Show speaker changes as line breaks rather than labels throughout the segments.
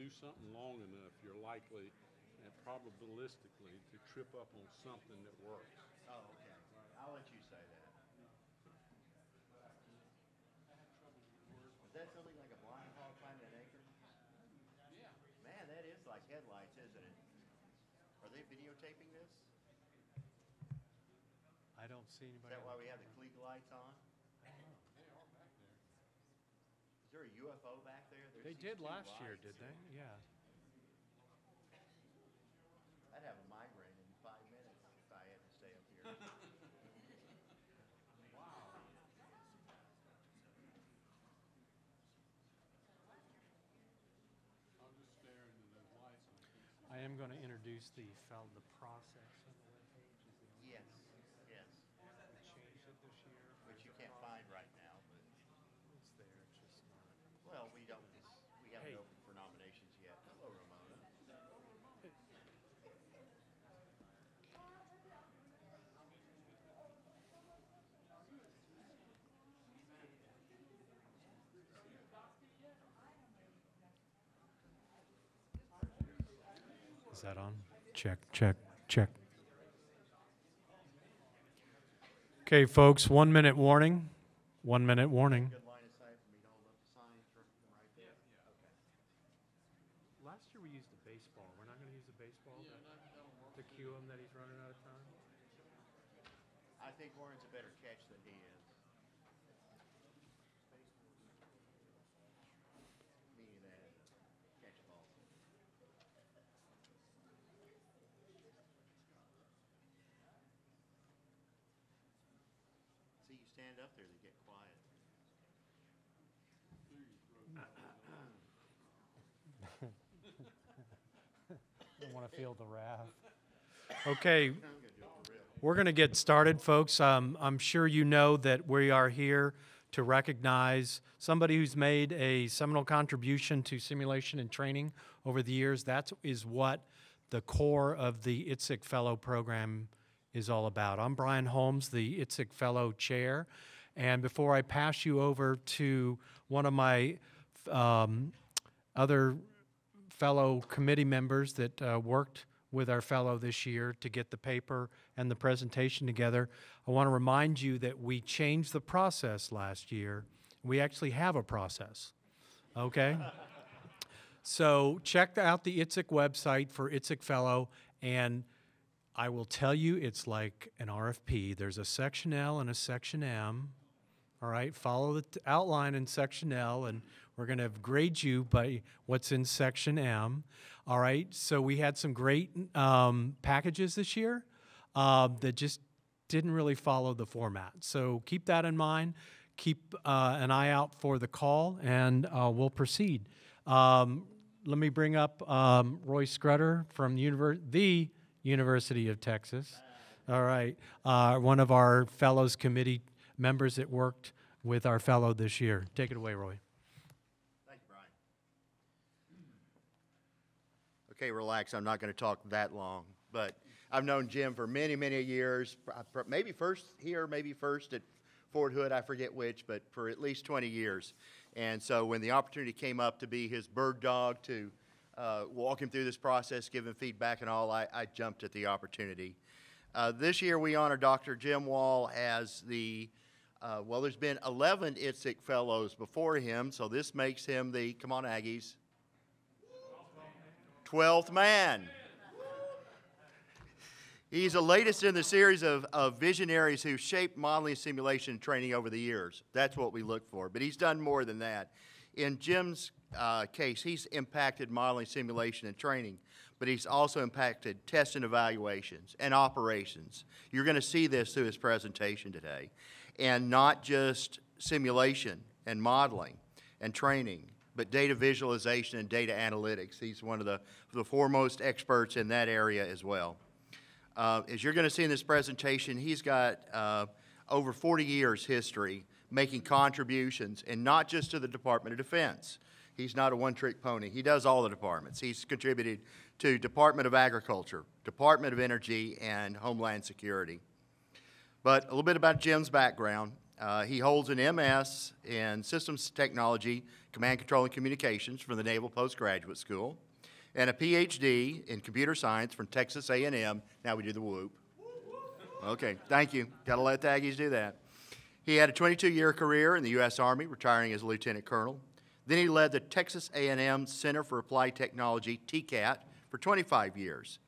do something long enough, you're likely and probabilistically to trip up on something that works.
Oh, okay. I'll let you say that. Is that something like a blind hog climbing an acre?
Yeah.
Man, that is like headlights, isn't it? Are they videotaping this?
I don't see
Is
anybody.
that why we have the Klieg lights on?
They are back there.
Is there a UFO back there? There's
They
these
did
two
last year,
lights.
did they? Yeah.
I'd have a migraine in 5 minutes if I had to stay up here.
Wow. I'll just stare into those lights and I can't see.
I am going to introduce the process on the webpage.
Yes, yes.
We changed it this year.
Which you can't find right now, but
It's there. It's just not.
well, we don't. We haven't
Hey.
opened for nominations yet. Hello, Ramona.
Is that on? Check, check, check. Okay, folks, 1 minute warning. 1 minute warning.
Good line of sight for me to hold up the sign from right there. Okay.
Last year we used a baseball. We're not going to use a baseball
Yeah, that'll work.
to cue him that he's running out of time?
I think Warren's a better catch than he is. Meaning that catch ball. See, you stand up there, they get quiet.
Don't want to feel the wrath. Okay, we're going to get started, folks. I'm sure you know that we are here to recognize somebody who's made a seminal contribution to simulation and training over the years. That is what the core of the Itsec Fellow program is all about. I'm Brian Holmes, the Itsec Fellow Chair. And before I pass you over to one of my other fellow committee members that worked with our fellow this year to get the paper and the presentation together, I want to remind you that we changed the process last year. We actually have a process, okay? So check out the Itsec website for Itsec Fellow, and I will tell you it's like an RFP. There's a section L and a section M. All right, follow the outline in section L, and we're going to grade you by what's in section M. All right, so we had some great packages this year that just didn't really follow the format. So keep that in mind. Keep an eye out for the call, and we'll proceed. Let me bring up Roy Scrutter from the University of Texas. All right, one of our fellows committee members that worked with our fellow this year. Take it away, Roy.
Thank you, Brian. Okay, relax. I'm not going to talk that long, but I've known Jim for many, many years, maybe first here, maybe first at Fort Hood, I forget which, but for at least 20 years. And so when the opportunity came up to be his bird dog, to walk him through this process, give him feedback and all, I jumped at the opportunity. This year we honor Dr. Jim Wall as the, well, there's been 11 Itsec Fellows before him, so this makes him the, come on Aggies, 12th man. He's the latest in the series of visionaries who shaped modeling, simulation, and training over the years. That's what we look for, but he's done more than that. In Jim's case, he's impacted modeling, simulation, and training, but he's also impacted test and evaluations and operations. You're going to see this through his presentation today. And not just simulation and modeling and training, but data visualization and data analytics. He's one of the foremost experts in that area as well. As you're going to see in this presentation, he's got over 40 years history making contributions, and not just to the Department of Defense. He's not a one-trick pony. He does all the departments. He's contributed to Department of Agriculture, Department of Energy, and Homeland Security. But a little bit about Jim's background. He holds an MS in Systems Technology, Command, Control, and Communications from the Naval Postgraduate School, and a PhD in Computer Science from Texas A&M. Now we do the whoop. Okay, thank you. Got to let the Aggies do that. He had a 22-year career in the U.S. Army, retiring as a lieutenant colonel. Then he led the Texas A&M Center for Applied Technology, TCAT, for 25 years.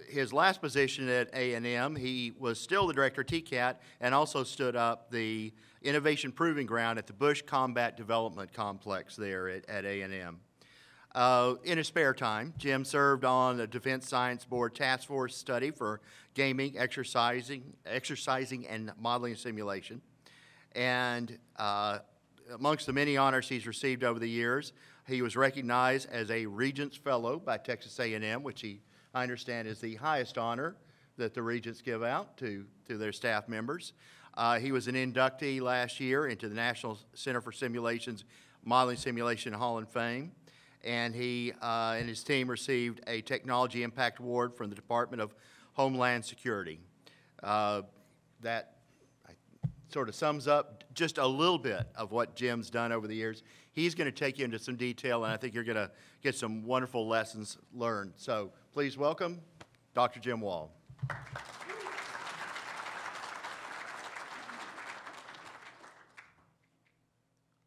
His last position at A&M, he was still the director of TCAT and also stood up the Innovation Proving Ground at the Bush Combat Development Complex there at A&M. In his spare time, Jim served on the Defense Science Board Task Force study for gaming, exercising and modeling and simulation. And amongst the many honors he's received over the years, he was recognized as a Regents Fellow by Texas A&M, which I understand is the highest honor that the Regents give out to their staff members. He was an inductee last year into the National Center for Simulations Modeling Simulation Hall of Fame. And he and his team received a Technology Impact Award from the Department of Homeland Security. That sort of sums up just a little bit of what Jim's done over the years. He's going to take you into some detail, and I think you're going to get some wonderful lessons learned. So please welcome Dr. Jim Wall.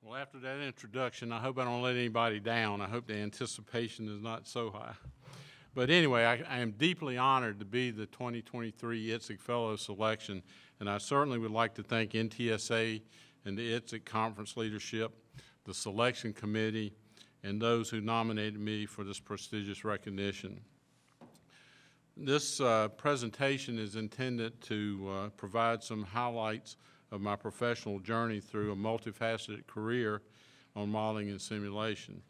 Well, after that introduction, I hope I don't let anybody down. I hope the anticipation is not so high. But anyway, I am deeply honored to be the 2023 Itsec Fellow selection, and I certainly would like to thank NTSA and the Itsec Conference leadership, the selection committee, and those who nominated me for this prestigious recognition. This presentation is intended to provide some highlights of my professional journey through a multifaceted career on modeling and simulation.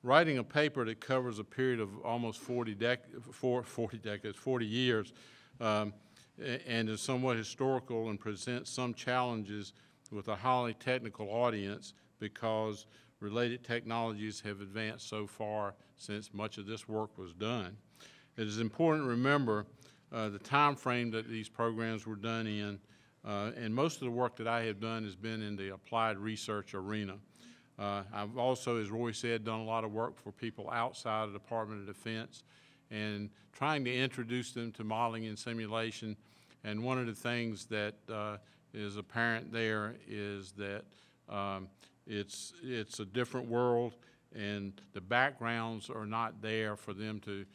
Writing a paper that covers a period of almost 40 years, and is somewhat historical and presents some challenges with a highly technical audience because related technologies have advanced so far since much of this work was done. It is important to remember the time frame that these programs were done in, and most of the work that I have done has been in the applied research arena. I've also, as Roy said, done a lot of work for people outside of the Department of Defense and trying to introduce them to modeling and simulation. And one of the things that is apparent there is that it's a different world, and the backgrounds are not there for them to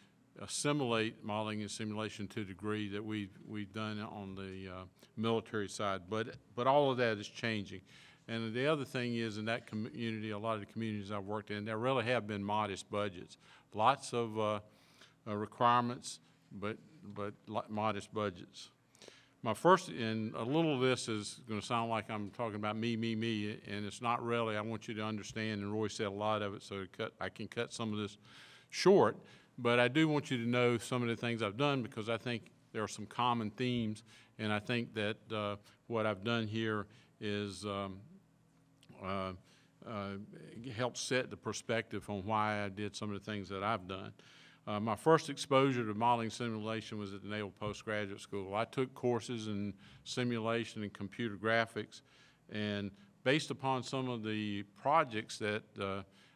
assimilate modeling and simulation to the degree that we've done on the military side. But all of that is changing. And the other thing is, in that community, a lot of the communities I've worked in, there really have been modest budgets. Lots of requirements, but modest budgets. My first, and a little of this is going to sound like I'm talking about me, and it's not really. I want you to understand, and Roy said a lot of it, so I can cut some of this short. But I do want you to know some of the things I've done, because I think there are some common themes, and I think that what I've done here is help set the perspective on why I did some of the things that I've done. My first exposure to modeling simulation was at the Naval Postgraduate School. I took courses in simulation and computer graphics, and based upon some of the projects that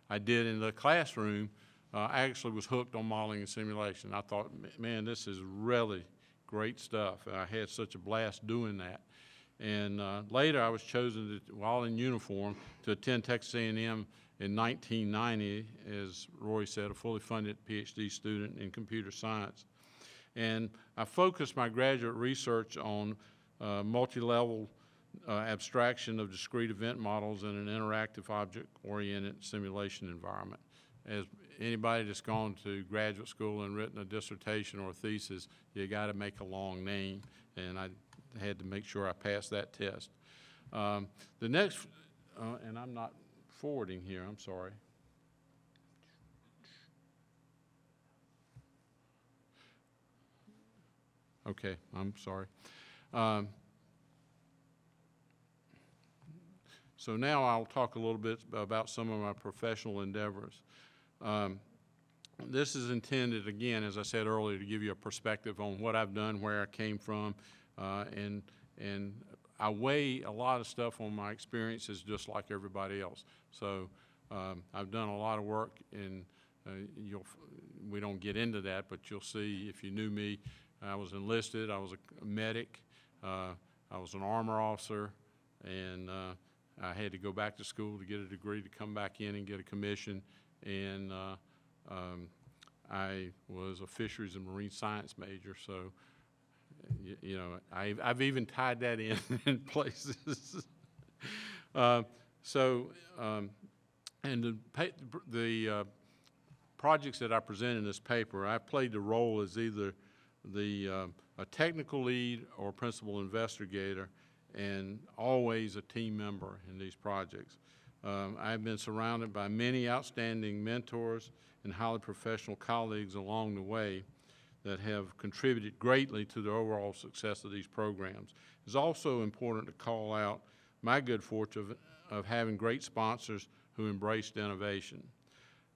I did in the classroom, I actually was hooked on modeling and simulation. I thought, man, this is really great stuff. And I had such a blast doing that. And later I was chosen, while in uniform, to attend Texas A&M in 1990, as Roy said, a fully funded PhD student in computer science. And I focused my graduate research on multi-level abstraction of discrete event models in an interactive object-oriented simulation environment. As anybody that's gone to graduate school and written a dissertation or a thesis, you got to make a long name, and I had to make sure I passed that test. The next, and I'm not forwarding here, I'm sorry. Okay, I'm sorry. So now I'll talk a little bit about some of my professional endeavors. This is intended, again, as I said earlier, to give you a perspective on what I've done, where I came from, and I weigh a lot of stuff on my experiences just like everybody else. So I've done a lot of work, and we don't get into that, but you'll see if you knew me. I was enlisted. I was a medic. I was an armor officer, and I had to go back to school to get a degree to come back in and get a commission. And I was a fisheries and marine science major, so you know, I've even tied that in places. And the projects that I present in this paper, I played the role as either a technical lead or principal investigator, and always a team member in these projects. I've been surrounded by many outstanding mentors and highly professional colleagues along the way that have contributed greatly to the overall success of these programs. It's also important to call out my good fortune of having great sponsors who embraced innovation.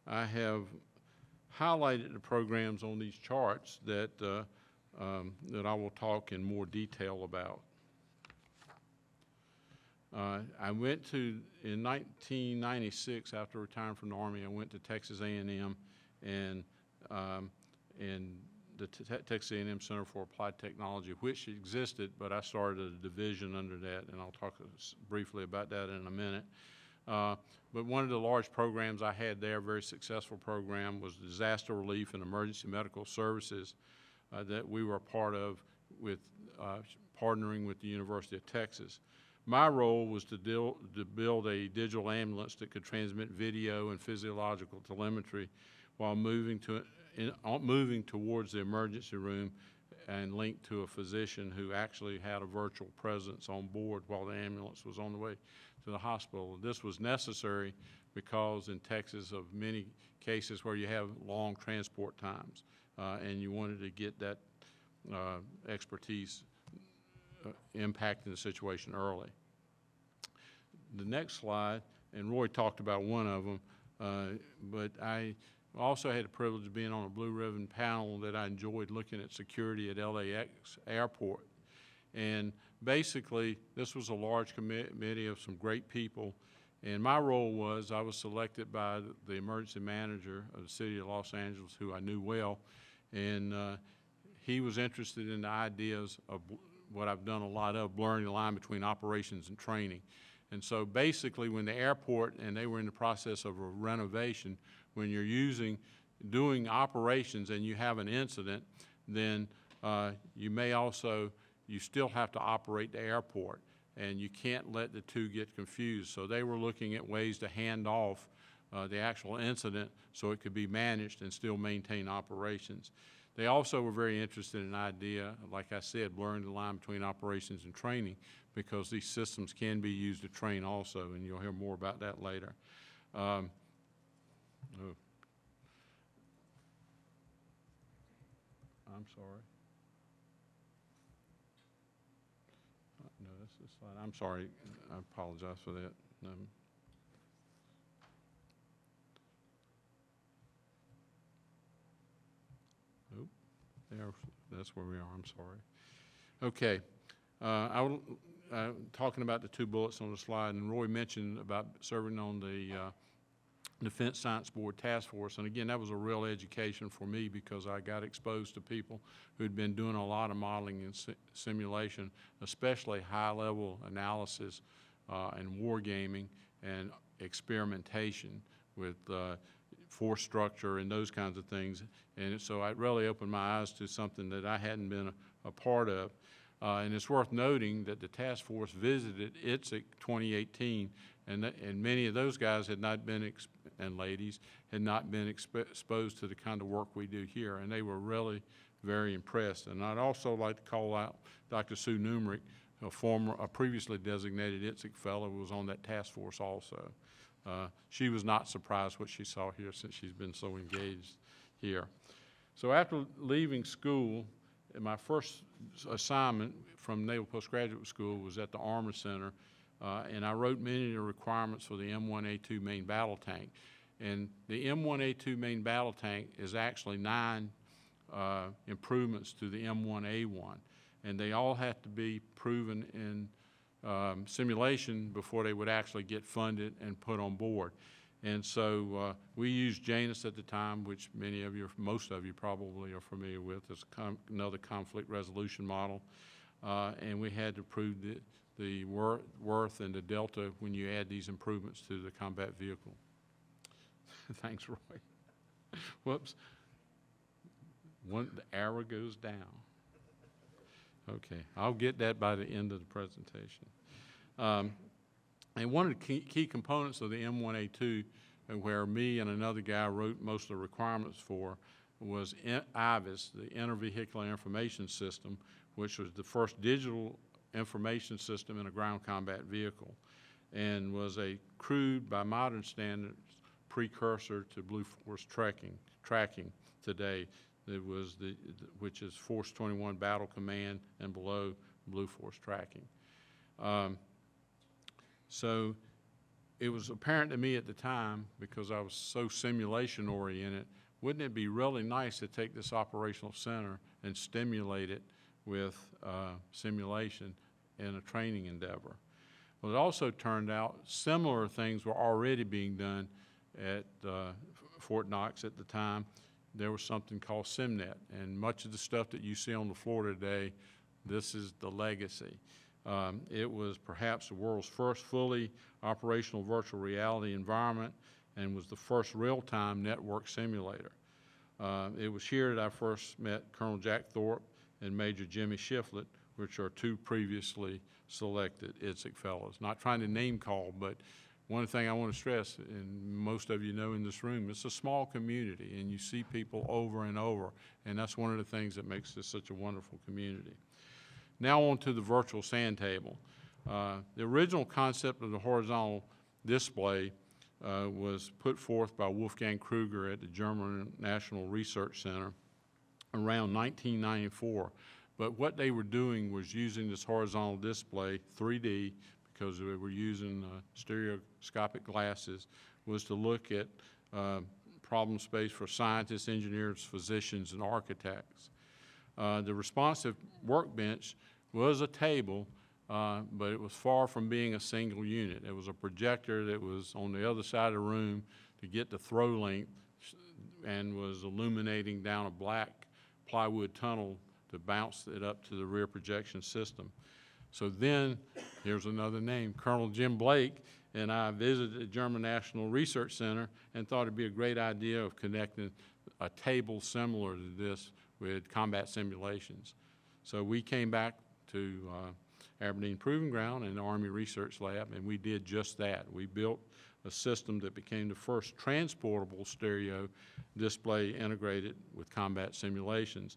I have highlighted the programs on these charts that I will talk in more detail about. I went to, in 1996, after retiring from the Army, I went to Texas A&M and the Texas A&M Center for Applied Technology, which existed, but I started a division under that, and I'll talk briefly about that in a minute. But one of the large programs I had there, a very successful program, was disaster relief and emergency medical services that we were a part of with partnering with the University of Texas. My role was to build a digital ambulance that could transmit video and physiological telemetry while moving towards the emergency room and linked to a physician who actually had a virtual presence on board while the ambulance was on the way to the hospital. This was necessary because in Texas, of many cases where you have long transport times, and you wanted to get that expertise impacting the situation early. The next slide, and Roy talked about one of them, but I also had the privilege of being on a Blue Ribbon panel that I enjoyed looking at security at LAX airport. And basically, this was a large committee of some great people, and my role was I was selected by the emergency manager of the city of Los Angeles, who I knew well, and he was interested in the ideas of what I've done a lot of, blurring the line between operations and training. And so basically when the airport, and they were in the process of a renovation, when you're doing operations and you have an incident, then you still have to operate the airport, and you can't let the two get confused. So they were looking at ways to hand off the actual incident so it could be managed and still maintain operations. They also were very interested in an idea, like I said, blurring the line between operations and training, because these systems can be used to train also, and you'll hear more about that later. I'm sorry. No, that's the slide. I'm sorry. I apologize for that. That's where we are. I'm sorry. Okay. Talking about the two bullets on the slide, and Roy mentioned about serving on the Defense Science Board Task Force. And again, that was a real education for me because I got exposed to people who'd been doing a lot of modeling and simulation, especially high-level analysis and wargaming and experimentation with force structure and those kinds of things. And so it really opened my eyes to something that I hadn't been a part of. And it's worth noting that the task force visited Itsec 2018, and many of those guys had not been, and ladies, had not been exposed to the kind of work we do here, and they were really very impressed. And I'd also like to call out Dr. Sue Numerick, a previously designated Itsec fellow who was on that task force also. She was not surprised what she saw here since she's been so engaged here. So after leaving school, my first assignment from Naval Postgraduate School was at the Armor Center, and I wrote many of the requirements for the M1A2 main battle tank. And the M1A2 main battle tank is actually 9 improvements to the M1A1, and they all have to be proven in simulation before they would actually get funded and put on board. And so we used Janus at the time, which many of you, most of you probably are familiar with. It's another conflict resolution model. And we had to prove the worth and the delta when you add these improvements to the combat vehicle. Thanks, Roy. Whoops. The arrow goes down. Okay, I'll get that by the end of the presentation. And one of the key components of the M1A2, where me and another guy wrote most of the requirements for, was IVIS, the Intervehicular Information System, which was the first digital information system in a ground combat vehicle, and was a crude, by modern standards, precursor to Blue Force tracking today. It was which is Force 21 Battle Command and below Blue Force tracking. So it was apparent to me at the time, because I was so simulation oriented, wouldn't it be really nice to take this operational center and stimulate it with simulation in a training endeavor? Well, it also turned out similar things were already being done at Fort Knox at the time. There was something called SimNet, and much of the stuff that you see on the floor today, this is the legacy. It was perhaps the world's first fully operational virtual reality environment and was the first real-time network simulator. It was here that I first met Colonel Jack Thorpe and Major Jimmy Shiflett, which are two previously selected Itsec fellows. Not trying to name call, but one thing I want to stress, and most of you know in this room, it's a small community, and you see people over and over, and that's one of the things that makes this such a wonderful community. Now on to the virtual sand table. The original concept of the horizontal display was put forth by Wolfgang Kruger at the German National Research Center around 1994. But what they were doing was using this horizontal display, 3D, because we were using stereoscopic glasses, was to look at problem space for scientists, engineers, physicians, and architects. The responsive workbench was a table, but it was far from being a single unit. It was a projector that was on the other side of the room to get the throw length and was illuminating down a black plywood tunnel to bounce it up to the rear projection system. So then, here's another name, Colonel Jim Blake and I visited the German National Research Center and thought it'd be a great idea of connecting a table similar to this with combat simulations. So we came back to Aberdeen Proving Ground and the Army Research Lab, and we did just that. We built a system that became the first transportable stereo display integrated with combat simulations.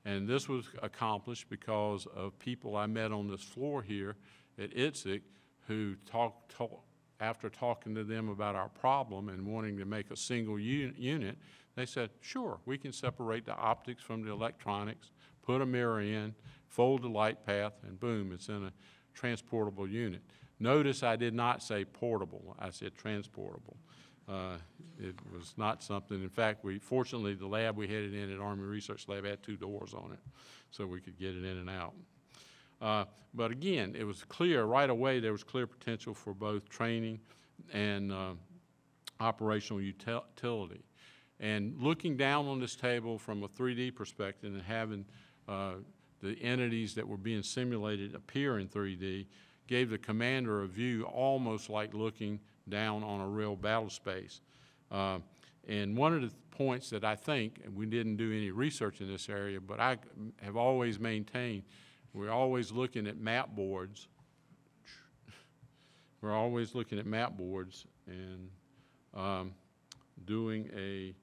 And this was accomplished because of people I met on this floor here at Itsec who after talking to them about our problem and wanting to make a single unit, they said, sure, we can separate the optics from the electronics, put a mirror in, fold the light path, and boom, it's in a transportable unit. Notice I did not say portable, I said transportable. It was not something, in fact, fortunately the lab we had it in at Army Research Lab had 2 doors on it, so we could get it in and out. But again, it was clear right away there was clear potential for both training and operational utility. And looking down on this table from a 3D perspective and having the entities that were being simulated appear in 3D gave the commander a view almost like looking down on a real battle space. And one of the points that I think, and we didn't do any research in this area, but I have always maintained, we're always looking at map boards. We're always looking at map boards and doing a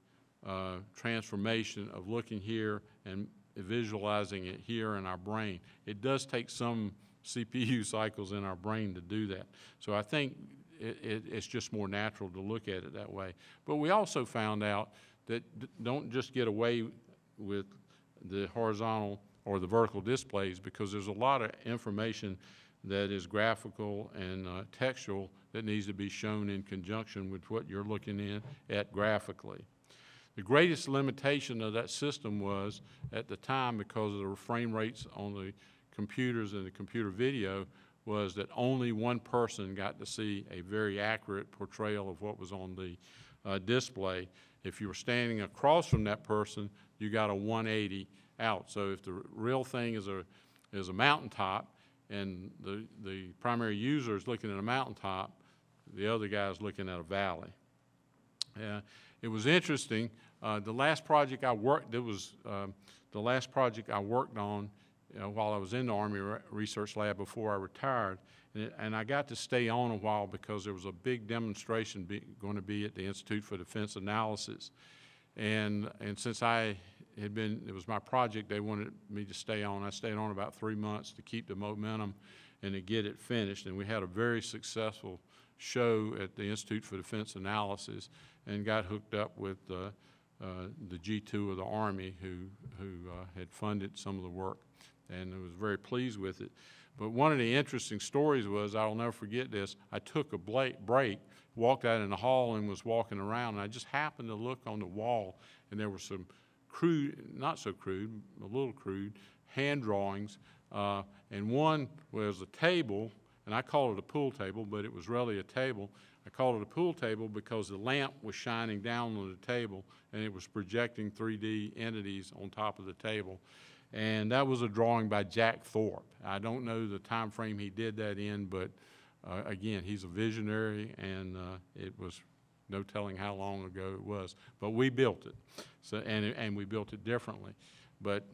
transformation of looking here and visualizing it here in our brain. It does take some CPU cycles in our brain to do that. So I think it's just more natural to look at it that way. But we also found out that don't just get away with the horizontal or the vertical displays, because there's a lot of information that is graphical and textual that needs to be shown in conjunction with what you're looking at graphically. The greatest limitation of that system was, at the time, because of the frame rates on the computers and the computer video, was that only one person got to see a very accurate portrayal of what was on the display. If you were standing across from that person, you got a 180 out. So if the real thing is a mountaintop and the primary user is looking at a mountaintop, the other guy is looking at a valley. It was interesting. The last project I worked, the last project I worked on while I was in the Army Research Lab before I retired, and I got to stay on a while because there was a big demonstration going to be at the Institute for Defense Analysis, and since it was my project, they wanted me to stay on. I stayed on about 3 months to keep the momentum and to get it finished, and we had a very successful show at the Institute for Defense Analysis and got hooked up with the G2 of the Army who had funded some of the work, and I was very pleased with it. But one of the interesting stories was, I'll never forget this, I took a break, walked out in the hall and was walking around, and I just happened to look on the wall, and there were some crude, not so crude, a little crude, hand drawings, and one was a table, and I called it a pool table, but it was really a table. I called it a pool table because the lamp was shining down on the table, and it was projecting 3D entities on top of the table. And that was a drawing by Jack Thorpe. I don't know the time frame he did that in, but again, he's a visionary, and it was no telling how long ago it was. But we built it, so, and we built it differently. But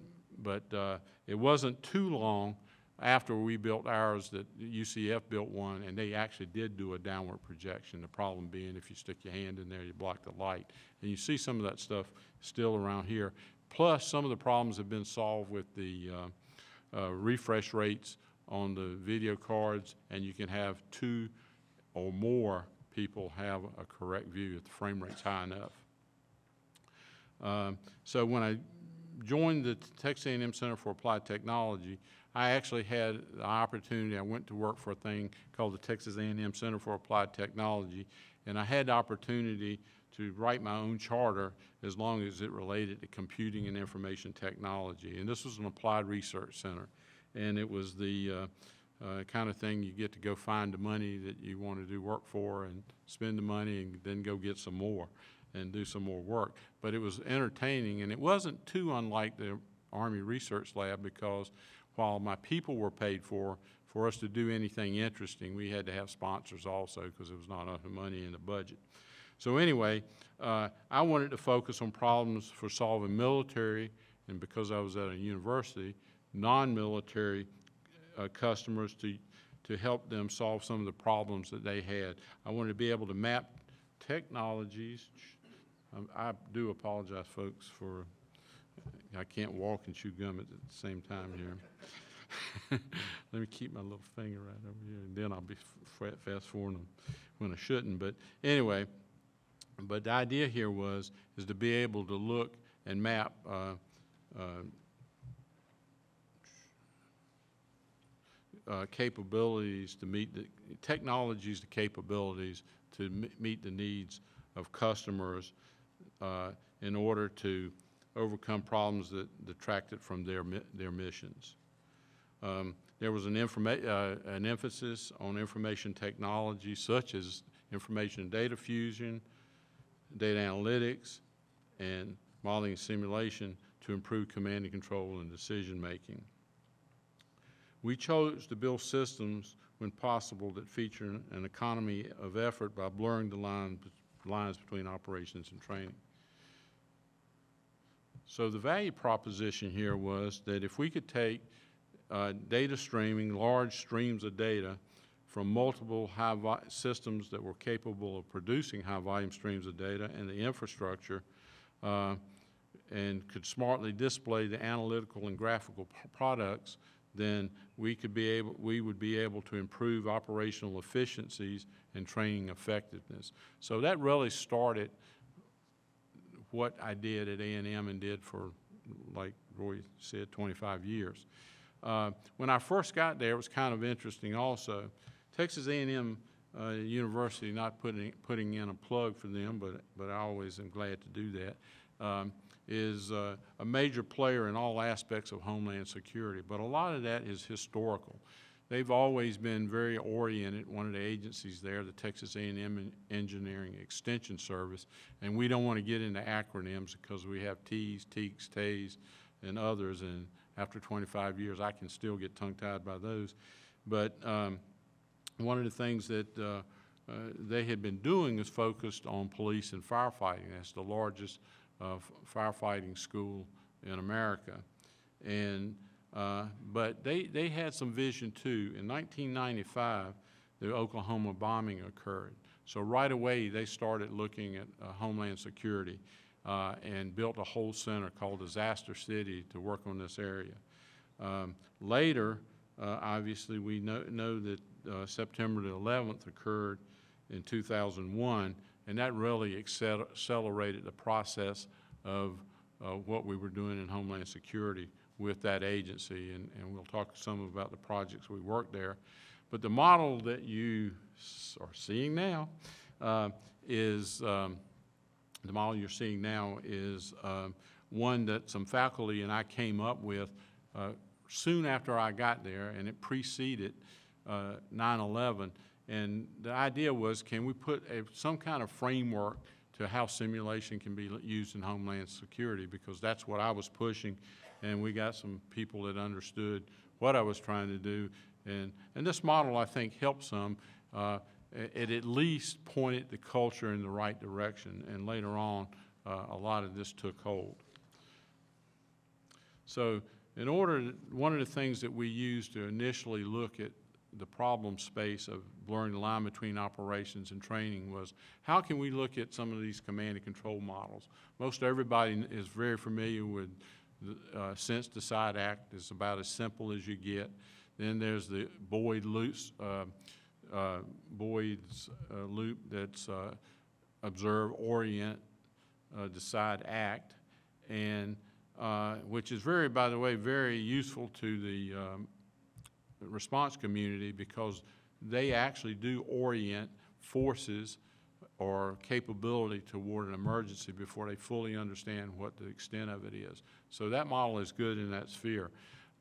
it wasn't too long after we built ours that UCF built one, and they actually did do a downward projection. The problem being, if you stick your hand in there, you block the light. And you see some of that stuff still around here. Plus, some of the problems have been solved with the refresh rates on the video cards, and you can have 2 or more people have a correct view if the frame rate's high enough. So when I joined the Texas A&M Center for Applied Technology, I actually had the opportunity. I went to work for a thing called the Texas A&M Center for Applied Technology, and I had the opportunity to write my own charter as long as it related to computing and information technology. And this was an applied research center, and it was the kind of thing you get to go find the money that you want to do work for and spend the money and then go get some more and do some more work. But it was entertaining, and it wasn't too unlike the Army Research Lab, because while my people were paid for us to do anything interesting, we had to have sponsors also because there was not enough money in the budget. So anyway, I wanted to focus on problems for solving military, and because I was at a university, non-military customers to help them solve some of the problems that they had. I wanted to be able to map technologies. I do apologize, folks, for I can't walk and chew gum at the same time here. Let me keep my little finger right over here, and then I'll be fast forwarding when I shouldn't. But anyway, but the idea here is to be able to look and map capabilities to meet the technologies, the capabilities to meet the needs of customers in order to overcome problems that detracted from their missions. There was an emphasis on information technology such as information and data fusion, data analytics, and modeling and simulation to improve command and control and decision making. We chose to build systems when possible that feature an economy of effort by blurring the lines between operations and training. So the value proposition here was that if we could take data streaming, large streams of data from multiple systems that were capable of producing high-volume streams of data and the infrastructure, and could smartly display the analytical and graphical products, then we would be able to improve operational efficiencies and training effectiveness. So that really started what I did at A&M and did for, like Roy said, 25 years. When I first got there, it was kind of interesting also. Texas A&M University, not putting in a plug for them, but I always am glad to do that, is a major player in all aspects of homeland security. But a lot of that is historical. they've always been very oriented, one of the agencies there, the Texas A&M Engineering Extension Service, and we don't want to get into acronyms because we have T's, TEEs, TAs, and others, and after 25 years, I can still get tongue-tied by those. But one of the things that they had been doing is focused on police and firefighting. That's the largest firefighting school in America. And but they had some vision too. In 1995, the Oklahoma bombing occurred. So right away, they started looking at Homeland Security and built a whole center called Disaster City to work on this area. Later, obviously, we know that September the 11th occurred in 2001, and that really accelerated the process of what we were doing in Homeland Security with that agency, and we'll talk some about the projects we worked there. But the model that you are seeing now is, the model you're seeing now is one that some faculty and I came up with soon after I got there, and it preceded 9/11. And the idea was, can we put some kind of framework to how simulation can be used in Homeland Security, because that's what I was pushing, and we got some people that understood what I was trying to do. And this model, I think, helped some. It at least pointed the culture in the right direction, and later on, a lot of this took hold. So one of the things that we used to initially look at the problem space of blurring the line between operations and training was, how can we look at some of these command and control models? Most everybody is very familiar with the Sense, Decide, Act. It's about as simple as you get. Then there's the Boyd's loop that's observe, orient, decide, act, and which is very, by the way, very useful to the response community, because they actually do orient forces or capability toward an emergency before they fully understand what the extent of it is. So that model is good in that sphere.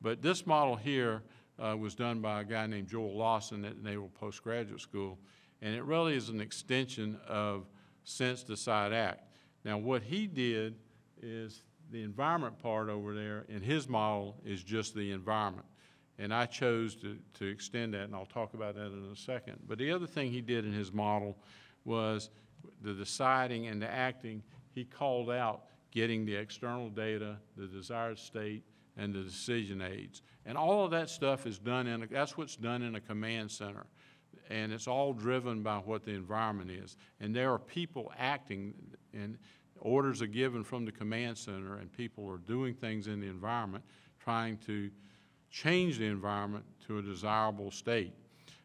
But this model here was done by a guy named Joel Lawson at Naval Postgraduate School, and it really is an extension of Sense, Decide, Act. Now what he did is the environment part over there in his model is just the environment. And I chose to extend that, and I'll talk about that in a second. But the other thing he did in his model was the deciding and the acting. He called out getting the external data, the desired state, and the decision aids. And all of that stuff is done that's what's done in a command center. And it's all driven by what the environment is. And there are people acting, and orders are given from the command center, and people are doing things in the environment, trying to change the environment to a desirable state.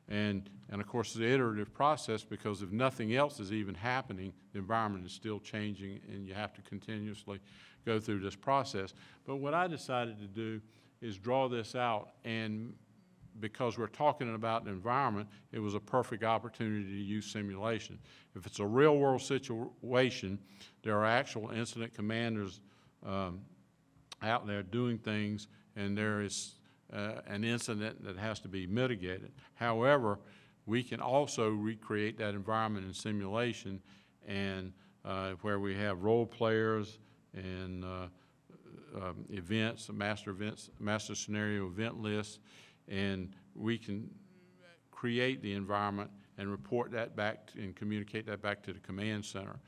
And of course, it's an iterative process, because if nothing else is even happening, the environment is still changing, and you have to continuously go through this process. But what I decided to do is draw this out, and because we're talking about the environment, it was a perfect opportunity to use simulation. If it's a real-world situation, there are actual incident commanders out there doing things, and there is an incident that has to be mitigated. However, we can also recreate that environment in simulation, and where we have role players and events, master scenario event lists, and we can create the environment and report that back and communicate that back to the command center.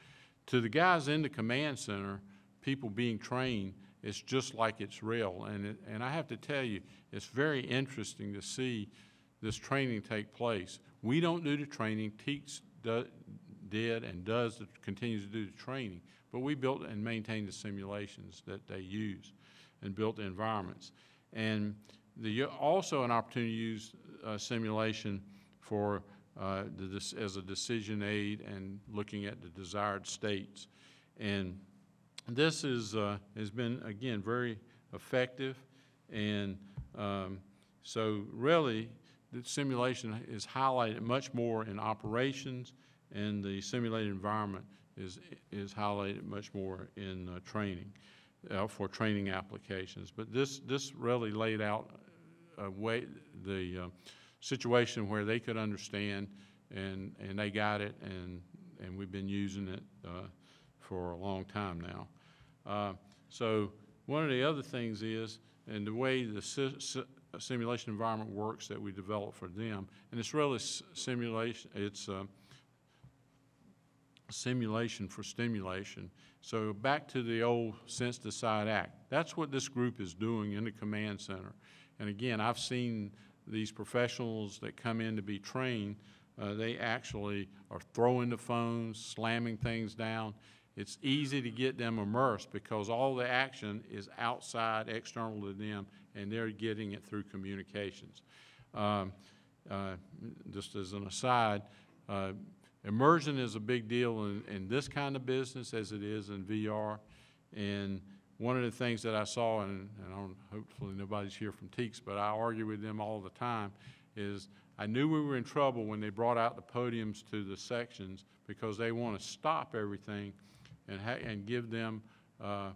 To the guys in the command center, people being trained, it's just like it's real. And I have to tell you, it's very interesting to see this training take place. We don't do the training. TEEs did and continues to do the training. But we built and maintained the simulations that they use and built the environments. And also an opportunity to use simulation for as a decision aid and looking at the desired states. And this has been, again, very effective, and so really the simulation is highlighted much more in operations, and the simulated environment is highlighted much more in training, for training applications. But this really laid out a way, the situation where they could understand, and they got it, and we've been using it for a long time now. So one of the other things is, and the way the simulation environment works that we develop for them, and it's really simulation, it's simulation for stimulation. So back to the old Sense, Decide, Act. That's what this group is doing in the command center. And again, I've seen these professionals that come in to be trained, they actually are throwing the phones, slamming things down. It's easy to get them immersed because all the action is outside, external to them, and they're getting it through communications. Just as an aside, immersion is a big deal in this kind of business as it is in VR. And one of the things that I saw, and hopefully nobody's here from TEEX, but I argue with them all the time, is I knew we were in trouble when they brought out the podiums to the sections because they want to stop everything and give them a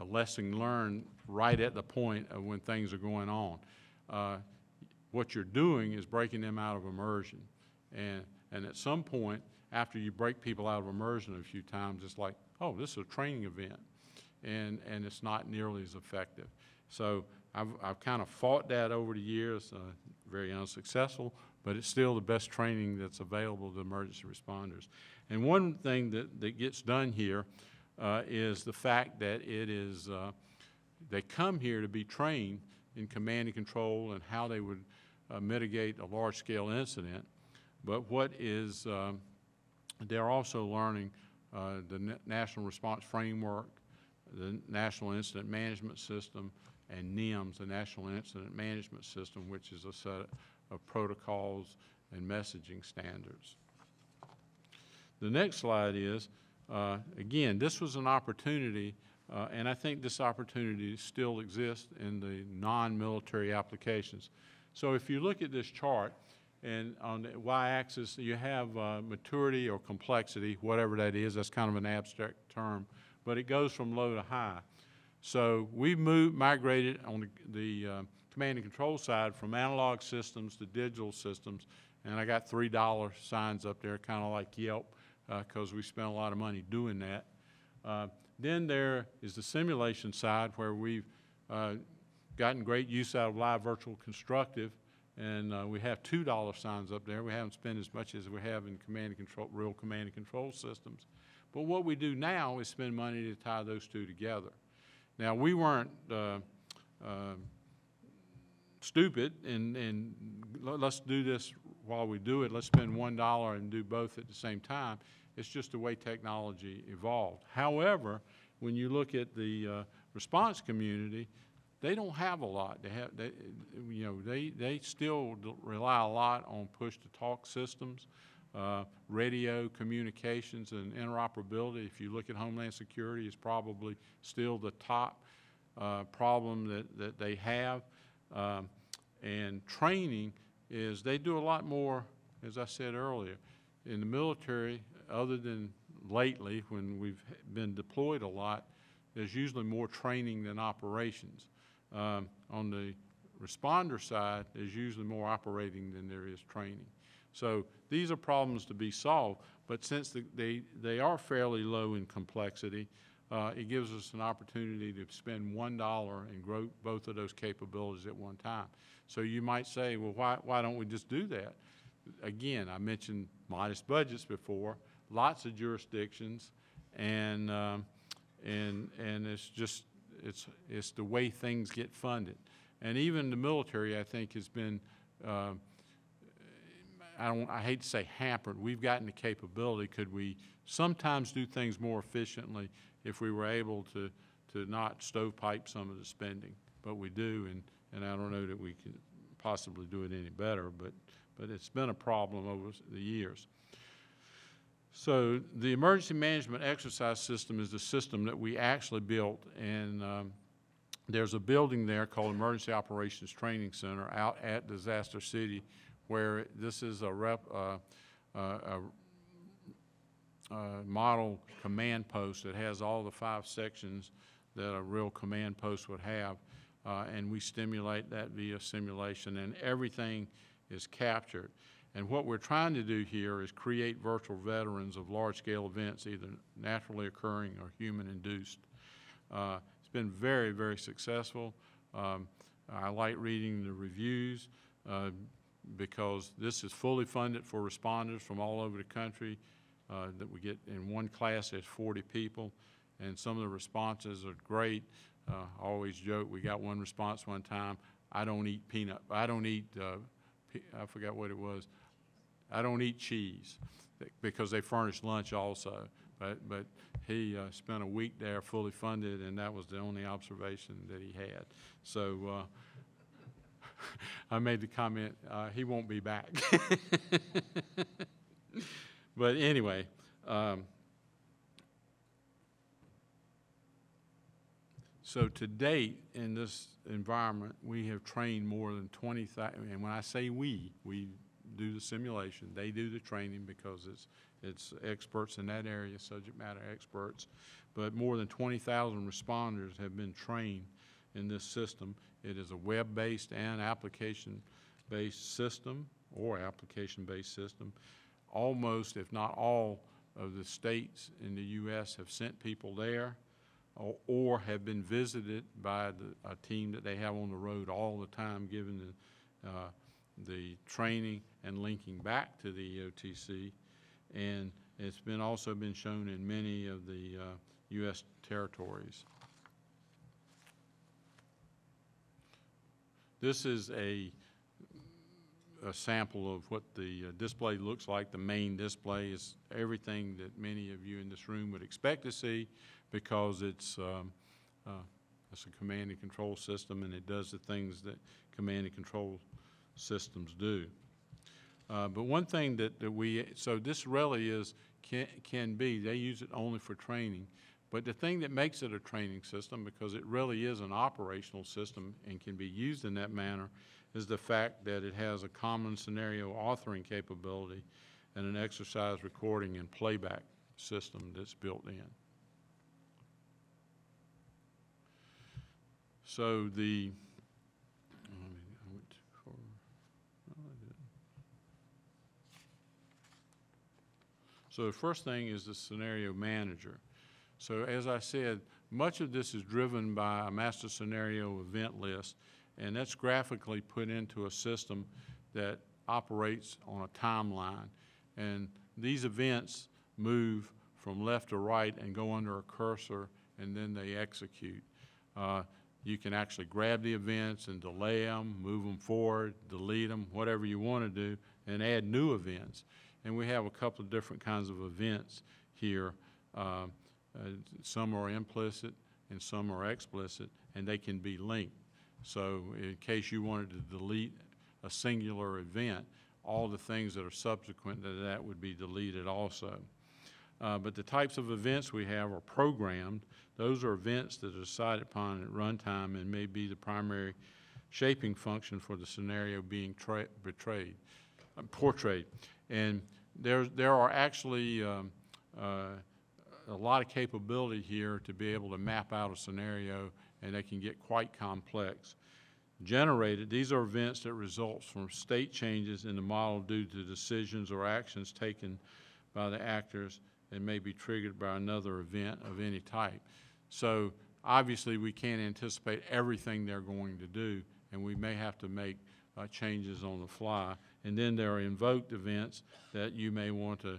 lesson learned right at the point of when things are going on. What you're doing is breaking them out of immersion. And at some point, after you break people out of immersion a few times, it's like, oh, this is a training event. And it's not nearly as effective. So I've kind of fought that over the years, very unsuccessful, but it's still the best training that's available to emergency responders. And one thing that gets done here is the fact that it is, they come here to be trained in command and control and how they would mitigate a large-scale incident. But what is, they're also learning the National Response Framework, the National Incident Management System, and NIMS, the National Incident Management System, which is a set of protocols and messaging standards. The next slide is, again, this was an opportunity, and I think this opportunity still exists in the non-military applications. So if you look at this chart, and on the y-axis you have maturity or complexity, whatever that is, that's kind of an abstract term, but it goes from low to high. So we've migrated on the command and control side from analog systems to digital systems, and I got $3 signs up there, kind of like Yelp, because we spent a lot of money doing that. Then there is the simulation side where we've gotten great use out of live virtual constructive, and we have $2 signs up there. We haven't spent as much as we have in command and control, real command and control systems. But what we do now is spend money to tie those two together. Now, we weren't stupid, and let's do this while we do it. Let's spend $1 and do both at the same time. It's just the way technology evolved. However, when you look at the response community, they don't have a lot. They still rely a lot on push-to-talk systems, radio communications, and interoperability. If you look at Homeland Security, it's probably still the top problem that they have. And training is, they do a lot more, as I said earlier. In the military, other than lately when we've been deployed a lot, there's usually more training than operations. On the responder side, there's usually more operating than there is training. So these are problems to be solved, but since they are fairly low in complexity, it gives us an opportunity to spend $1 and grow both of those capabilities at one time. So you might say, well, why don't we just do that? Again, I mentioned modest budgets before, lots of jurisdictions, and it's just, it's the way things get funded. And even the military, I think, has been, I hate to say hampered. We've gotten the capability. Could we sometimes do things more efficiently if we were able to not stovepipe some of the spending? But we do, and I don't know that we can possibly do it any better, but it's been a problem over the years. So the emergency management exercise system is the system that we actually built, and there's a building there called Emergency Operations Training Center out at Disaster City, where this is a model command post that has all the 5 sections that a real command post would have, and we stimulate that via simulation, and everything is captured. And what we're trying to do here is create virtual veterans of large-scale events, either naturally occurring or human-induced. It's been very, very successful. I like reading the reviews because this is fully funded for responders from all over the country that we get. In one class, there's 40 people, and some of the responses are great. I always joke, we got one response one time, I don't eat I forgot what it was. I don't eat cheese, because they furnish lunch also. But he spent a week there fully funded, and that was the only observation that he had. So I made the comment, he won't be back. But anyway, so to date in this environment, we have trained more than 20,000, and when I say we do the simulation, they do the training because it's experts in that area, subject matter experts, but more than 20,000 responders have been trained in this system. It is a web-based and application-based system, or application-based system. Almost, if not all, of the states in the U.S. have sent people there, or have been visited by a team that they have on the road all the time, given the training and linking back to the EOTC. And it's also been shown in many of the U.S. territories. This is a sample of what the display looks like. The main display is everything that many of you in this room would expect to see, because it's a command and control system, and it does the things that command and control systems do. But one thing so this really can be, they use it only for training, but the thing that makes it a training system, because it really is an operational system and can be used in that manner, is the fact that it has a common scenario authoring capability and an exercise recording and playback system that's built in. So So the first thing is the scenario manager. So as I said, much of this is driven by a master scenario event list, and that's graphically put into a system that operates on a timeline. And these events move from left to right and go under a cursor, and then they execute. You can actually grab the events and delay them, move them forward, delete them, whatever you want to do, and add new events. And we have a couple of different kinds of events here. Some are implicit and some are explicit, and they can be linked. So in case you wanted to delete a singular event, all the things that are subsequent to that would be deleted also. But the types of events we have are programmed. Those are events that are decided upon at runtime and may be the primary shaping function for the scenario being portrayed. And there are actually a lot of capability here to be able to map out a scenario, and they can get quite complex. Generated, these are events that result from state changes in the model due to decisions or actions taken by the actors and may be triggered by another event of any type. So obviously we can't anticipate everything they're going to do, and we may have to make changes on the fly. And then there are invoked events that you may want to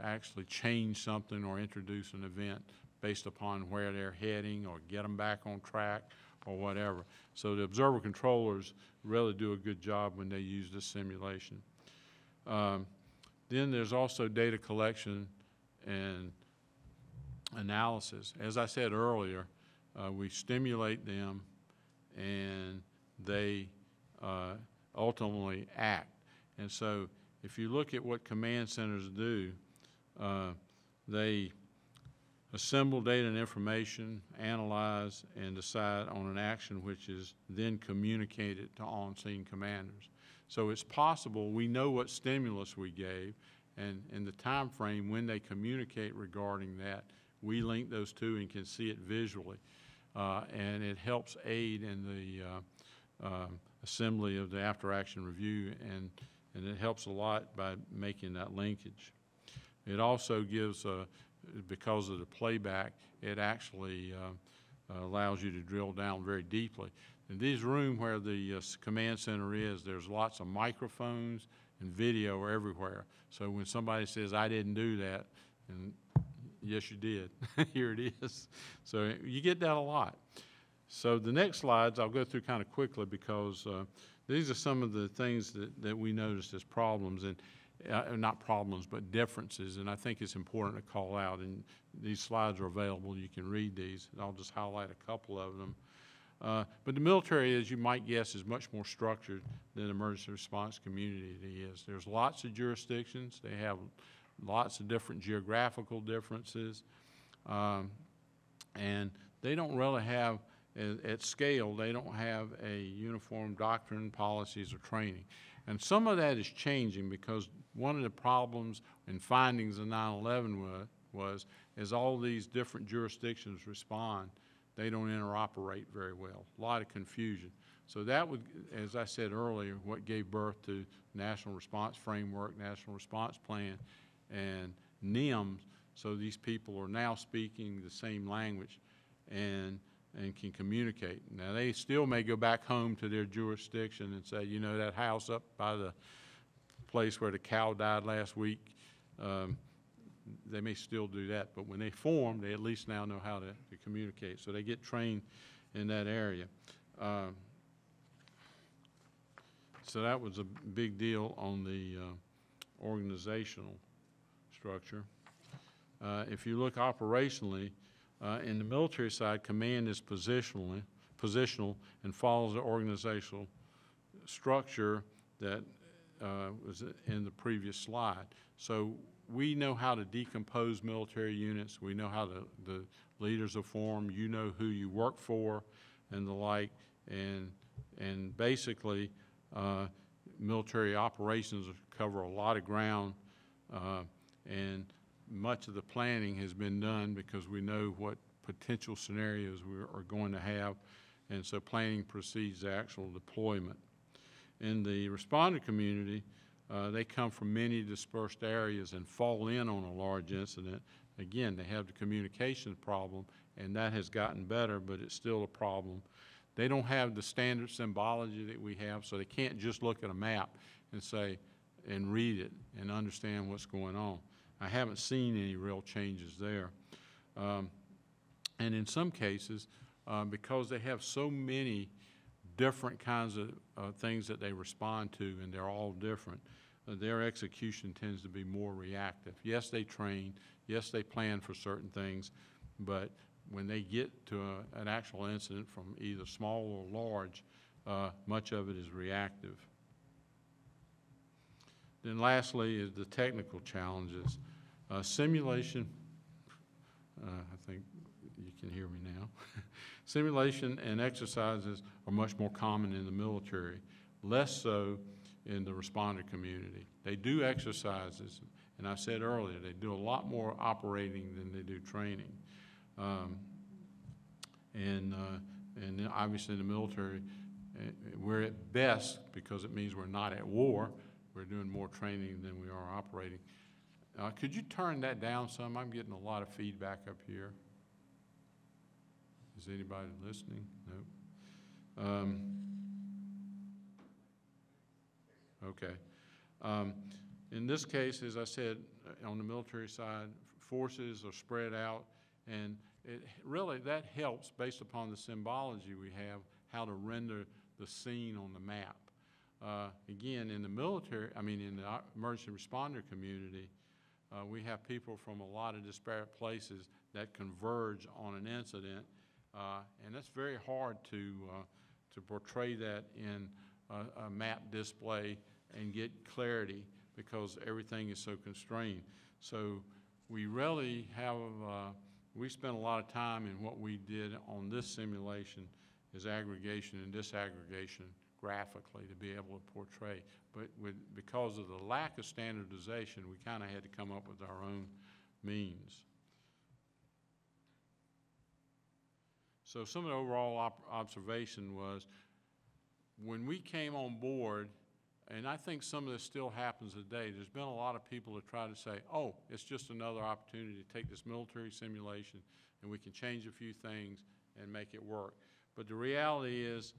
actually change something or introduce an event based upon where they're heading or get them back on track or whatever. So the observer controllers really do a good job when they use this simulation. Then there's also data collection and analysis. As I said earlier, we stimulate them and they ultimately act. And so if you look at what command centers do, they assemble data and information, analyze, and decide on an action which is then communicated to on-scene commanders. So it's possible we know what stimulus we gave, and in the time frame when they communicate regarding that, we link those two and can see it visually. And it helps aid in the assembly of the after-action review, and it helps a lot by making that linkage. It also gives, because of the playback, it actually allows you to drill down very deeply. In this room where the command center is, there's lots of microphones and video everywhere. So when somebody says, I didn't do that, and yes, you did. Here it is. So you get that a lot. So the next slides I'll go through kind of quickly because these are some of the things that we noticed as problems, and not problems, but differences, and I think it's important to call out. And these slides are available. You can read these. And I'll just highlight a couple of them. But the military, as you might guess, is much more structured than the emergency response community is. There's lots of jurisdictions. They have lots of different geographical differences. And they don't really have, at scale, they don't have a uniform doctrine, policies, or training. And some of that is changing because one of the problems and findings of 9/11 was as all these different jurisdictions respond, they don't interoperate very well. A lot of confusion. So that would, as I said earlier, what gave birth to National Response Framework, National Response Plan, and NIMS. So these people are now speaking the same language and can communicate. Now they still may go back home to their jurisdiction and say, you know, that house up by the place where the cow died last week, they may still do that, but when they form, they at least now know how to communicate. So they get trained in that area. So that was a big deal on the organizational structure. If you look operationally, in the military side, command is positional and follows the organizational structure that was in the previous slide. So we know how to decompose military units. We know how the leaders are formed. You know who you work for and the like. And basically, military operations cover a lot of ground, and much of the planning has been done because we know what potential scenarios we are going to have, and so planning precedes the actual deployment. In the responder community, they come from many dispersed areas and fall in on a large incident. Again, they have the communication problem, and that has gotten better, but it's still a problem. They don't have the standard symbology that we have, so they can't just look at a map and say, and read it and understand what's going on. I haven't seen any real changes there. And in some cases, because they have so many different kinds of things that they respond to, and they're all different, their execution tends to be more reactive. Yes, they train. Yes, they plan for certain things, but when they get to an actual incident from either small or large, much of it is reactive. Then lastly is the technical challenges. Simulation, I think you can hear me now. Simulation and exercises are much more common in the military, less so in the responder community. They do exercises, and I said earlier, they do a lot more operating than they do training. And obviously in the military, we're at best, because it means we're not at war, we're doing more training than we are operating. Could you turn that down some? I'm getting a lot of feedback up here. Is anybody listening? No. Okay. In this case, as I said, on the military side, forces are spread out, and really that helps based upon the symbology we have, how to render the scene on the map. Again, in the military, in the emergency responder community, we have people from a lot of disparate places that converge on an incident, and it's very hard to portray that in a map display and get clarity because everything is so constrained. So we really have, we spent a lot of time in what we did on this simulation is aggregation and disaggregation graphically to be able to portray. But because of the lack of standardization, we kind of had to come up with our own means. So some of the overall observation was when we came on board, and I think some of this still happens today, there's been a lot of people that try to say, oh, it's just another opportunity to take this military simulation and we can change a few things and make it work. But the reality is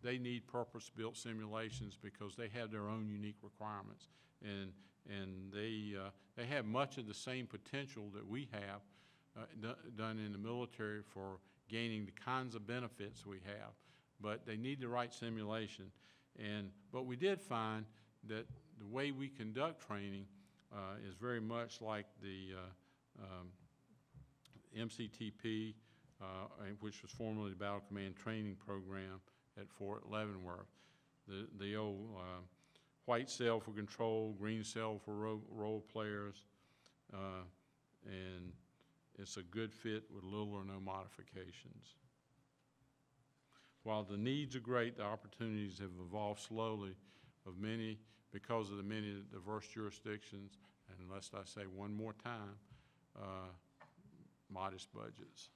they need purpose-built simulations because they have their own unique requirements. And they have much of the same potential that we have done in the military for gaining the kinds of benefits we have, but they need the right simulation. But we did find that the way we conduct training is very much like the MCTP, which was formerly the Battle Command Training Program at Fort Leavenworth. The old white cell for control, green cell for role players, and it's a good fit with little or no modifications. While the needs are great, the opportunities have evolved slowly because of the many diverse jurisdictions, and lest I say one more time, modest budgets.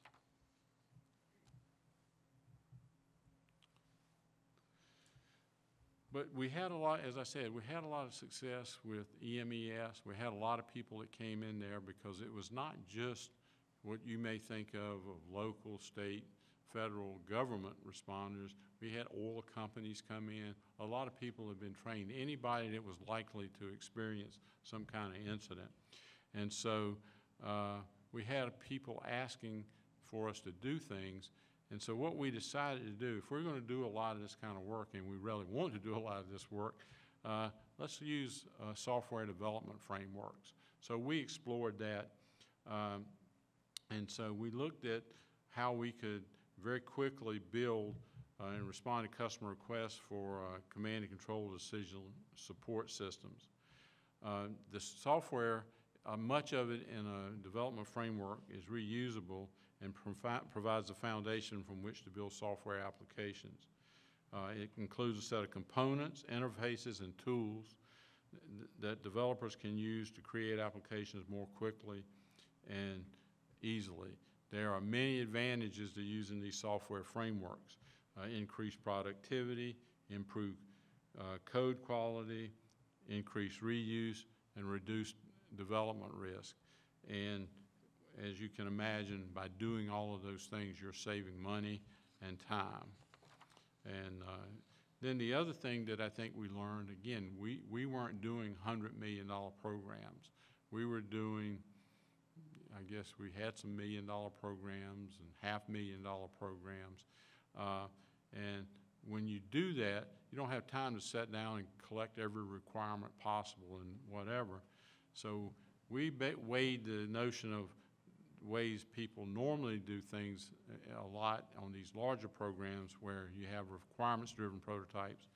But we had a lot, as I said, we had a lot of success with EMES. We had a lot of people that came in there because it was not just what you may think of local, state, federal government responders. We had oil companies come in. A lot of people have been trained. Anybody that was likely to experience some kind of incident. And so we had people asking for us to do things. And so what we decided to do, if we're going to do a lot of this kind of work, and we really want to do a lot of this work, let's use software development frameworks. So we explored that. And so we looked at how we could very quickly build and respond to customer requests for command and control decision support systems. The software, much of it in a development framework is reusable and provides a foundation from which to build software applications. It includes a set of components, interfaces, and tools that developers can use to create applications more quickly and easily. There are many advantages to using these software frameworks. Increased productivity, improved code quality, increased reuse, and reduced development risk. And as you can imagine, by doing all of those things, you're saving money and time. And then the other thing that I think we learned, again, we weren't doing $100 million programs. We were doing, I guess we had some $1 million programs and $500,000 programs. And when you do that, you don't have time to sit down and collect every requirement possible and whatever. So we weighed the notion of ways people normally do things a lot on these larger programs where you have requirements-driven prototypes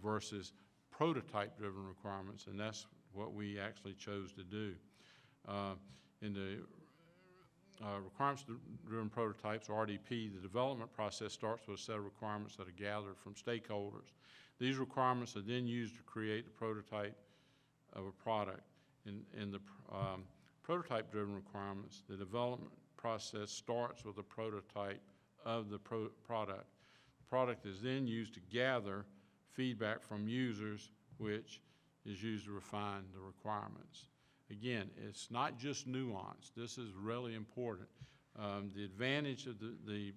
versus prototype-driven requirements, and that's what we actually chose to do. In the requirements-driven prototypes, or RDP, the development process starts with a set of requirements that are gathered from stakeholders. These requirements are then used to create the prototype of a product. In the prototype-driven requirements, the development process starts with a prototype of the product. The product is then used to gather feedback from users, which is used to refine the requirements. Again, it's not just nuance. This is really important. The advantage of the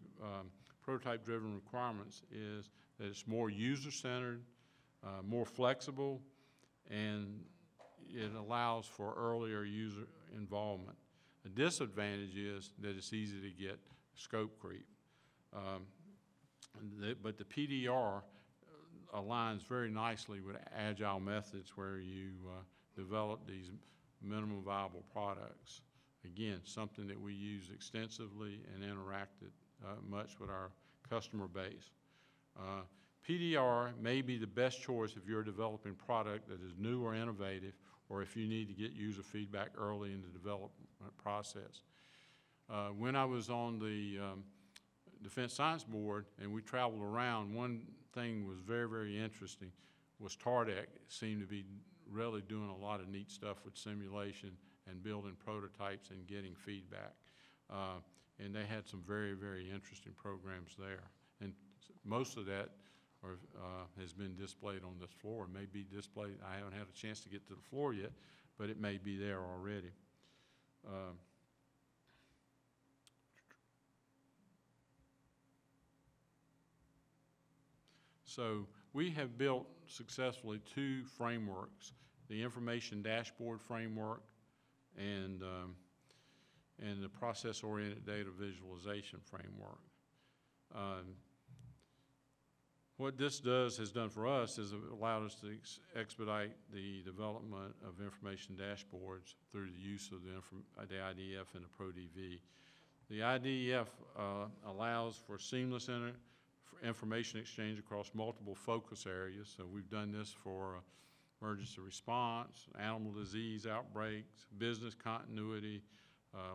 prototype-driven requirements is that it's more user-centered, more flexible, and it allows for earlier user involvement. The disadvantage is that it's easy to get scope creep. But the PDR aligns very nicely with agile methods where you develop these minimum viable products. Again, something that we use extensively and interacted much with our customer base. PDR may be the best choice if you're developing a product that is new or innovative, or if you need to get user feedback early in the development process. When I was on the Defense Science Board and we traveled around, one thing was very, very interesting was TARDEC seemed to be really doing a lot of neat stuff with simulation and building prototypes and getting feedback. And they had some very, very interesting programs there. And most of that or has been displayed on this floor. It may be displayed, I haven't had a chance to get to the floor yet, but it may be there already. So we have built successfully 2 frameworks, the information dashboard framework and the process-oriented data visualization framework. What this has done for us is it allowed us to expedite the development of information dashboards through the use of the IDF and the ProDV. The IDF allows for seamless information exchange across multiple focus areas. So we've done this for emergency response, animal disease outbreaks, business continuity,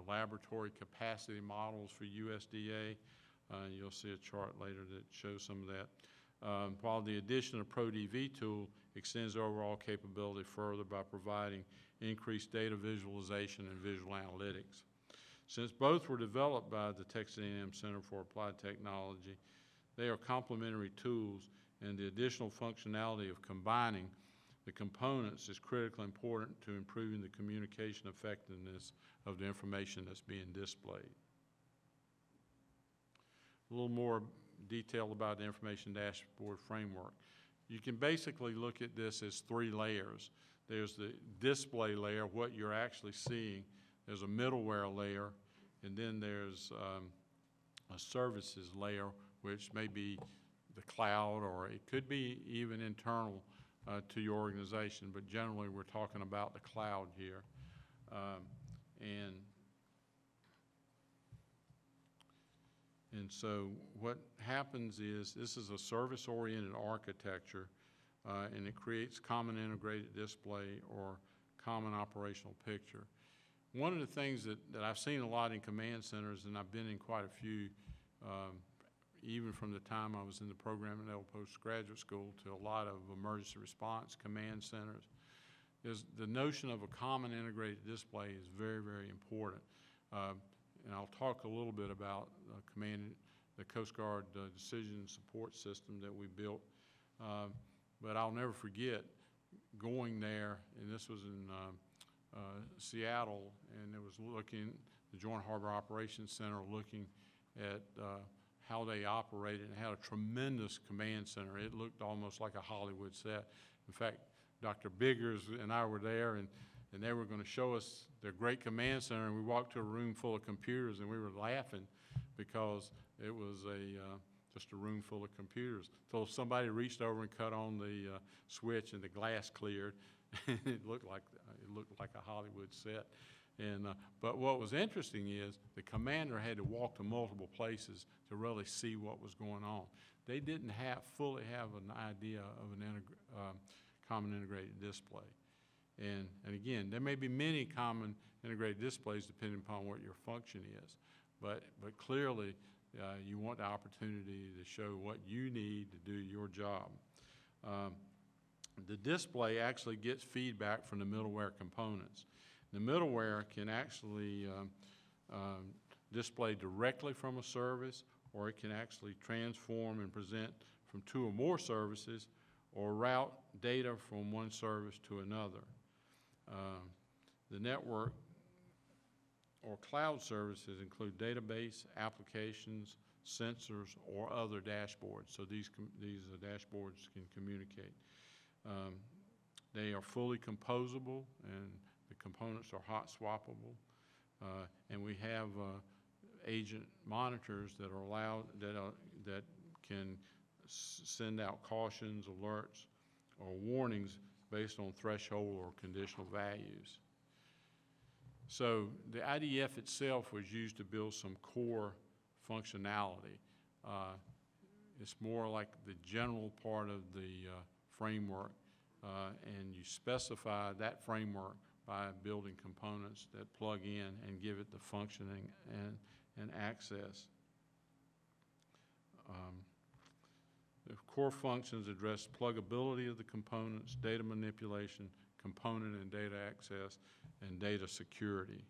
laboratory capacity models for USDA. You'll see a chart later that shows some of that. While the addition of ProDV tool extends overall capability further by providing increased data visualization and visual analytics. Since both were developed by the Texas A&M Center for Applied Technology, they are complementary tools, and the additional functionality of combining the components is critically important to improving the communication effectiveness of the information that's being displayed. A little more detail about the information dashboard framework. You can basically look at this as 3 layers. There's the display layer, what you're actually seeing. There's a middleware layer, and then there's a services layer, which may be the cloud, or it could be even internal to your organization, but generally we're talking about the cloud here. And so what happens is this is a service-oriented architecture, and it creates common integrated display or common operational picture. One of the things that I've seen a lot in command centers, and I've been in quite a few, even from the time I was in the program at Naval Postgraduate School to a lot of emergency response command centers, is the notion of a common integrated display is very, very important. And I'll talk a little bit about the Coast Guard decision support system that we built. But I'll never forget going there, and this was in Seattle, and it was looking, the Joint Harbor Operations Center, looking at how they operated, and had a tremendous command center. It looked almost like a Hollywood set. In fact, Dr. Biggers and I were there, and they were going to show us their great command center, and we walked to a room full of computers, and we were laughing because it was just a room full of computers. So somebody reached over and cut on the switch, and the glass cleared, and it looked like a Hollywood set. And but what was interesting is the commander had to walk to multiple places to really see what was going on. They didn't fully have an idea of an common integrated display. And again, there may be many common integrated displays depending upon what your function is, but clearly you want the opportunity to show what you need to do your job. The display actually gets feedback from the middleware components. The middleware can actually display directly from a service, or it can actually transform and present from 2 or more services, or route data from one service to another. The network or cloud services include database, applications, sensors, or other dashboards. So these dashboards can communicate. They are fully composable, and the components are hot swappable. And we have agent monitors that are allowed, that can send out cautions, alerts, or warnings based on threshold or conditional values. So the IDF itself was used to build some core functionality. It's more like the general part of the framework, and you specify that framework by building components that plug in and give it the functioning and access. The core functions address pluggability of the components, data manipulation, component and data access, and data security.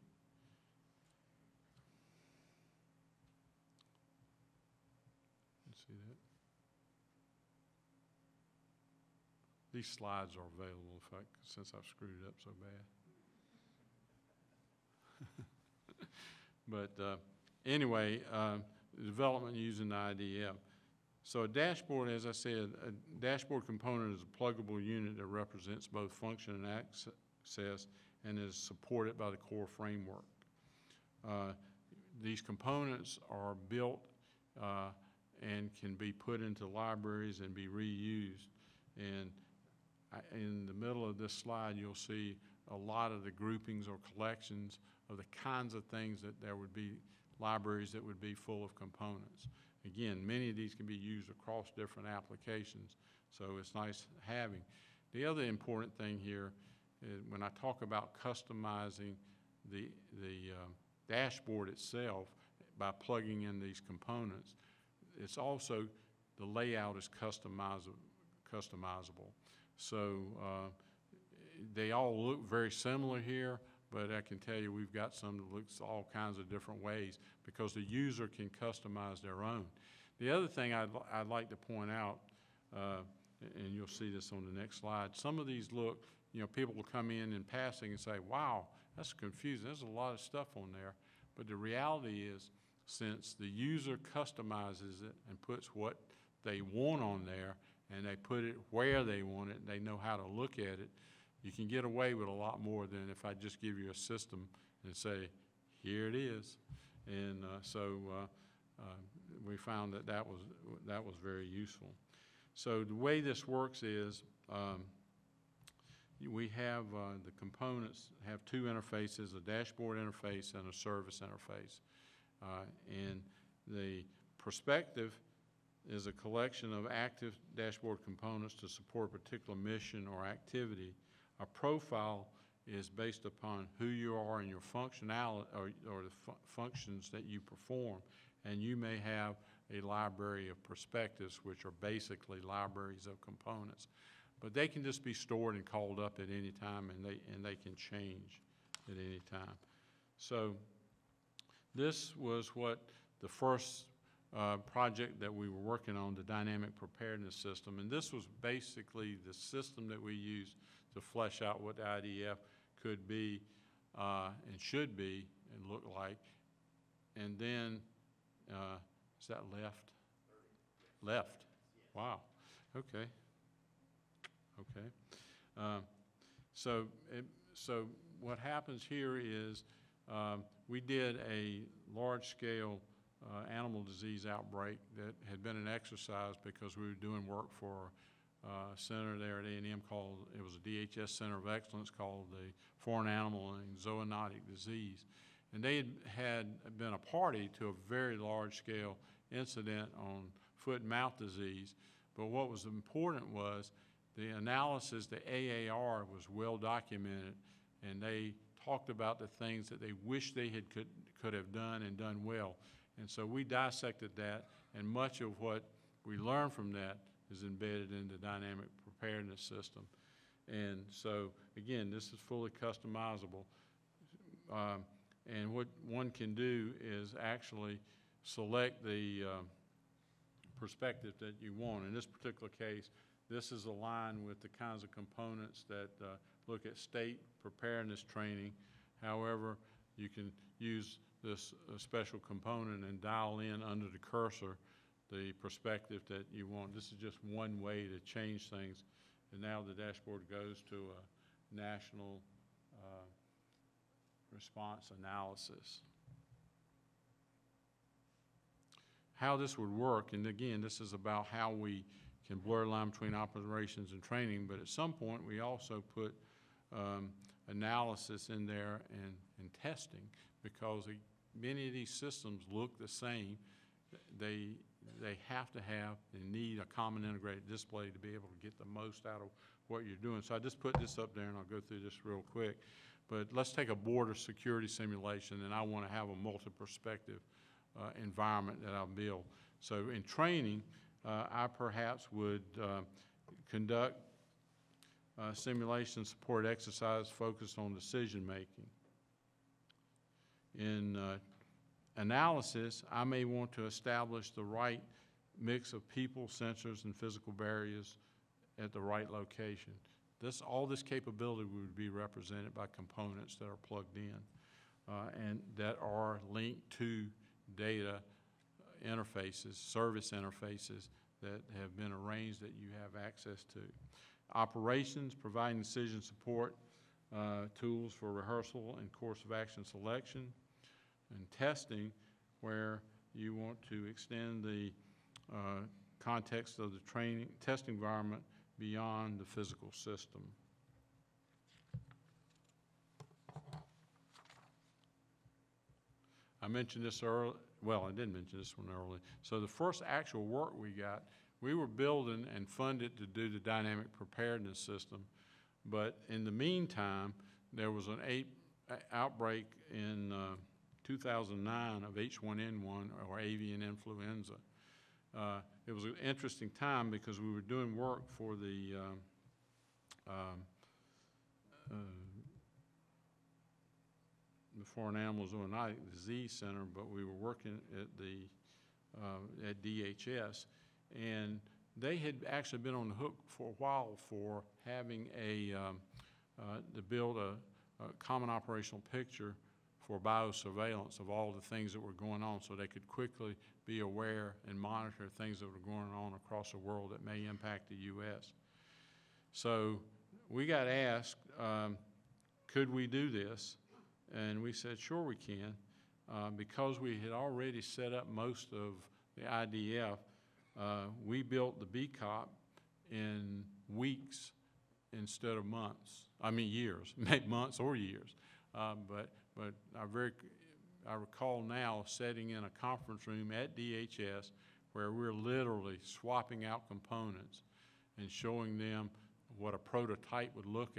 Let's see that. These slides are available if since I've screwed it up so bad. But anyway, development using the IDF. So a dashboard, as I said, a dashboard component is a pluggable unit that represents both function and access and is supported by the core framework. These components are built and can be put into libraries and be reused. And in the middle of this slide, you'll see a lot of the groupings or collections of the kinds of things that there would be libraries that would be full of components. Again, many of these can be used across different applications, so it's nice having. The other important thing here is when I talk about customizing the dashboard itself by plugging in these components, it's also the layout is customizable. So they all look very similar here, but I can tell you we've got some that looks all kinds of different ways because the user can customize their own. The other thing I'd like to point out, and you'll see this on the next slide, some of these look, you know, people will come in passing and say, wow, that's confusing. There's a lot of stuff on there. But the reality is, since the user customizes it and puts what they want on there, and they put it where they want it, and they know how to look at it, you can get away with a lot more than if I just give you a system and say, here it is. And we found that was very useful. So the way this works is we have the components have two interfaces, a dashboard interface and a service interface. And the perspective is a collection of active dashboard components to support a particular mission or activity. A profile is based upon who you are and your functionality or the functions that you perform. And you may have a library of perspectives, which are basically libraries of components. But they can just be stored and called up at any time, and they can change at any time. So this was what the first project that we were working on, the dynamic preparedness system. And this was basically the system that we used to flesh out what the IDF could be and should be and look like. And then, is that left? Left. Wow. Okay. Okay. So what happens here is we did a large-scale animal disease outbreak that had been an exercise because we were doing work for a center there at A&M called, it was a DHS Center of Excellence called the Foreign Animal and Zoonotic Disease. And they had been a party to a very large-scale incident on foot and mouth disease. But what was important was the analysis, the AAR was well documented, and they talked about the things that they wish they could have done and done well. And so we dissected that, and much of what we learned from that is embedded in the dynamic preparedness system. And so, again, this is fully customizable. And what one can do is actually select the perspective that you want. In this particular case, this is aligned with the kinds of components that look at state preparedness training. However, you can use this special component and dial in under the cursor the perspective that you want. This is just one way to change things. And now the dashboard goes to a national response analysis. How this would work, and again, this is about how we can blur the line between operations and training, but at some point we also put analysis in there and testing, because many of these systems look the same. They have to have and need a common integrated display to be able to get the most out of what you're doing. So I just put this up there, and I'll go through this real quick. But let's take a border security simulation, and I want to have a multi-perspective environment that I'll build. So in training, I perhaps would conduct simulation support exercise focused on decision making. In analysis, I may want to establish the right mix of people, sensors, and physical barriers at the right location. All this capability would be represented by components that are plugged in and that are linked to data interfaces, service interfaces that have been arranged that you have access to. Operations, providing decision support tools for rehearsal and course of action selection. And testing, where you want to extend the context of the test environment beyond the physical system. I mentioned this earlier. Well, I didn't mention this one earlier. So the first actual work we got, we were building and funded to do the dynamic preparedness system. But in the meantime, there was an outbreak in 2009 of H1N1, or avian influenza. It was an interesting time because we were doing work for the Foreign Animal Zoonotic Disease Center, but we were working at the at DHS, and they had actually been on the hook for a while for having to build a common operational picture for biosurveillance of all the things that were going on, so they could quickly be aware and monitor things that were going on across the world that may impact the U.S. So we got asked, could we do this? And we said, sure we can. Because we had already set up most of the IDF, we built the BCOP in weeks instead of months. I mean years, maybe months or years. But I recall now sitting in a conference room at DHS where we're literally swapping out components and showing them what a prototype would look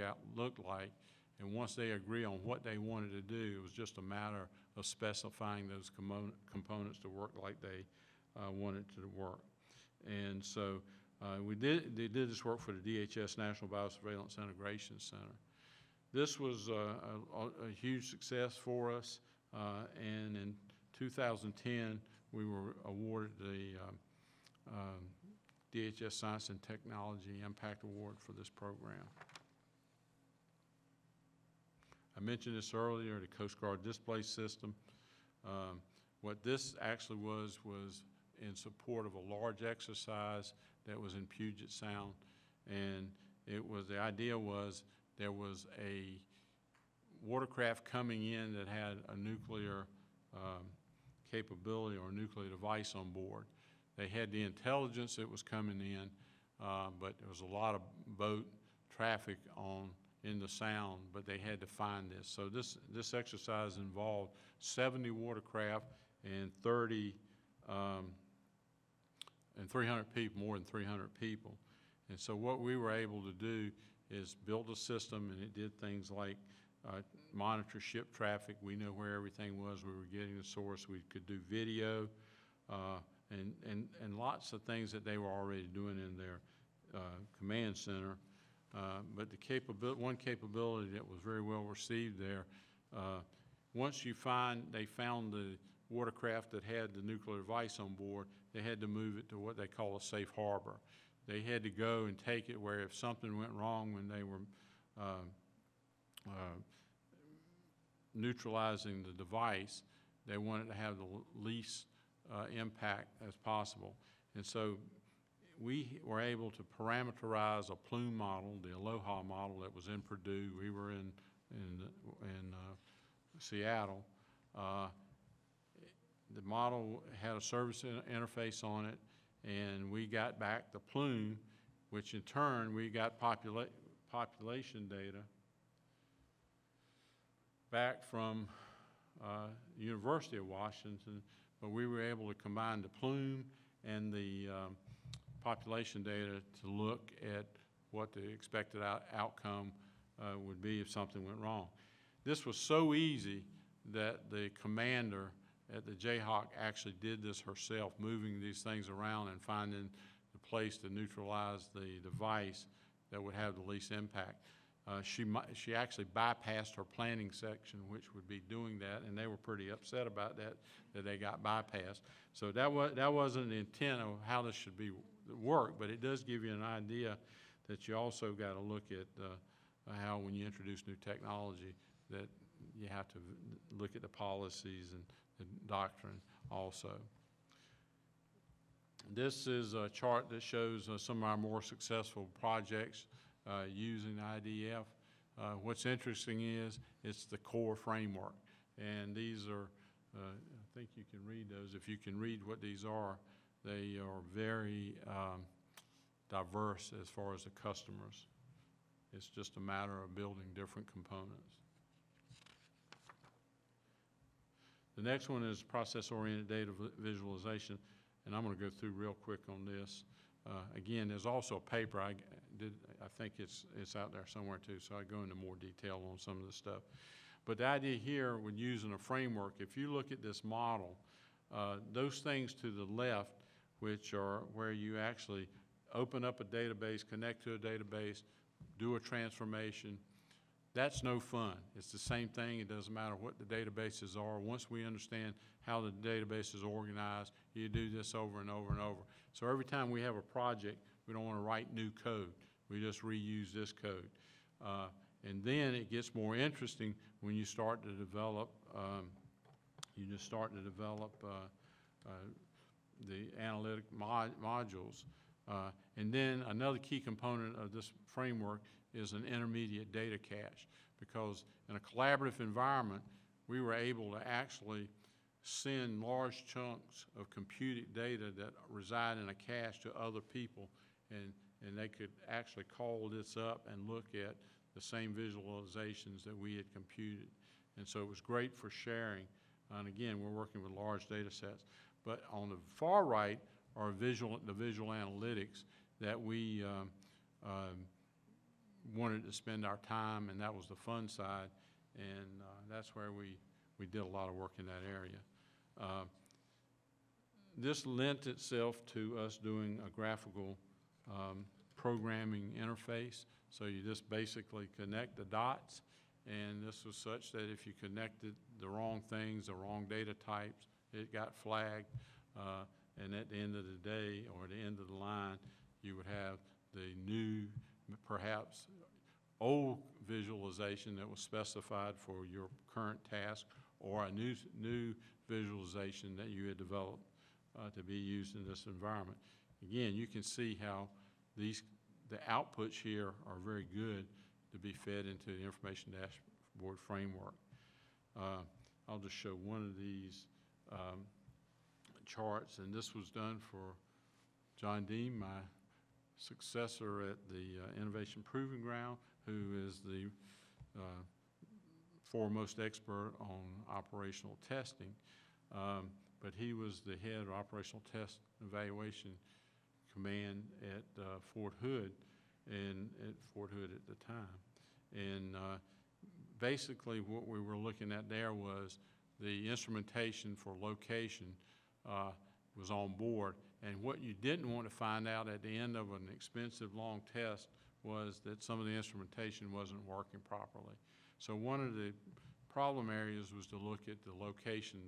like. And once they agree on what they wanted to do, it was just a matter of specifying those components to work like they wanted to work. And so they did this work for the DHS National Biosurveillance Integration Center. This was a huge success for us, and in 2010, we were awarded the DHS Science and Technology Impact Award for this program. I mentioned this earlier, the Coast Guard display system. What this actually was in support of a large exercise that was in Puget Sound, and the idea was there was a watercraft coming in that had a nuclear capability or a nuclear device on board. They had the intelligence that was coming in, but there was a lot of boat traffic in the sound, but they had to find this. So this exercise involved 70 watercraft and 300 people, more than 300 people. And so what we were able to do is build a system, and it did things like monitor ship traffic. We knew where everything was. We were getting the source. We could do video and lots of things that they were already doing in their command center. But one capability that was very well received there, once they found the watercraft that had the nuclear device on board, they had to move it to what they call a safe harbor. They had to go and take it where if something went wrong when they were neutralizing the device, they wanted to have the least impact as possible. And so we were able to parameterize a plume model, the Aloha model that was in Purdue. We were in Seattle. The model had a service interface on it, and we got back the plume, which in turn we got population data back from University of Washington, but we were able to combine the plume and the population data to look at what the expected outcome would be if something went wrong. This was so easy that the commander at the Jayhawk actually did this herself, moving these things around and finding the place to neutralize the device that would have the least impact. She actually bypassed her planning section, which would be doing that, and they were pretty upset about that they got bypassed. So that wasn't the intent of how this should work, but it does give you an idea that you also got to look at how when you introduce new technology that you have to look at the policies and the doctrine also. This is a chart that shows some of our more successful projects using IDF. What's interesting is it's the core framework, and these are, I think you can read those. If you can read what these are, they are very diverse as far as the customers. It's just a matter of building different components. The next one is process-oriented data visualization, and I'm going to go through real quick on this. Again, there's also a paper I think it's out there somewhere too, so I go into more detail on some of the stuff. But the idea here when using a framework, if you look at this model, those things to the left, which are where you actually open up a database, connect to a database, do a transformation, that's no fun. It's the same thing. It doesn't matter what the databases are. Once we understand how the database is organized, you do this over and over and over. So every time we have a project, we don't want to write new code. We just reuse this code. And then it gets more interesting when you start to develop, the analytic modules. And then another key component of this framework is an intermediate data cache, because in a collaborative environment, we were able to actually send large chunks of computed data that reside in a cache to other people, and they could actually call this up and look at the same visualizations that we had computed. And so it was great for sharing. And again, we're working with large data sets. But on the far right are the visual analytics that we wanted to spend our time, and that was the fun side, and that's where we did a lot of work in that area. This lent itself to us doing a graphical programming interface. So you just basically connect the dots, and this was such that if you connected the wrong things, the wrong data types, it got flagged, and at the end of the day or the end of the line, you would have the new, perhaps old visualization that was specified for your current task, or a new visualization that you had developed to be used in this environment. Again, you can see how the outputs here are very good to be fed into the information dashboard framework. I'll just show one of these charts, and this was done for John Dean, my successor at the Innovation Proving Ground, who is the foremost expert on operational testing. But he was the head of Operational Test Evaluation Command at Fort Hood, and at Fort Hood at the time. And basically what we were looking at there was the instrumentation for location was on board. And what you didn't want to find out at the end of an expensive long test was that some of the instrumentation wasn't working properly. So one of the problem areas was to look at the location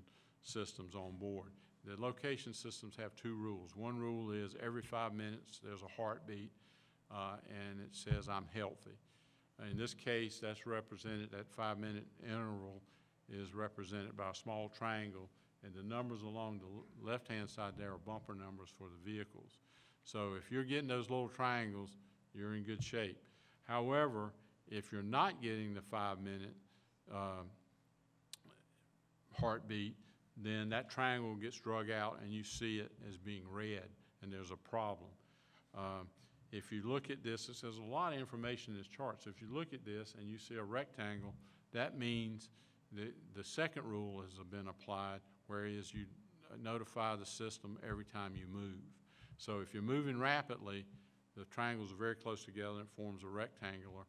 systems on board. The location systems have two rules. One rule is every 5 minutes there's a heartbeat, and it says I'm healthy. In this case, that's represented, that 5-minute interval is represented by a small triangle, and the numbers along the left-hand side there are bumper numbers for the vehicles. So if you're getting those little triangles, you're in good shape. However, if you're not getting the 5-minute heartbeat, then that triangle gets drug out and you see it as being red, and there's a problem. If you look at this, it says a lot of information in this chart. So if you look at this and you see a rectangle, that means the second rule has been applied, whereas you notify the system every time you move. So if you're moving rapidly, the triangles are very close together and it forms a rectangular.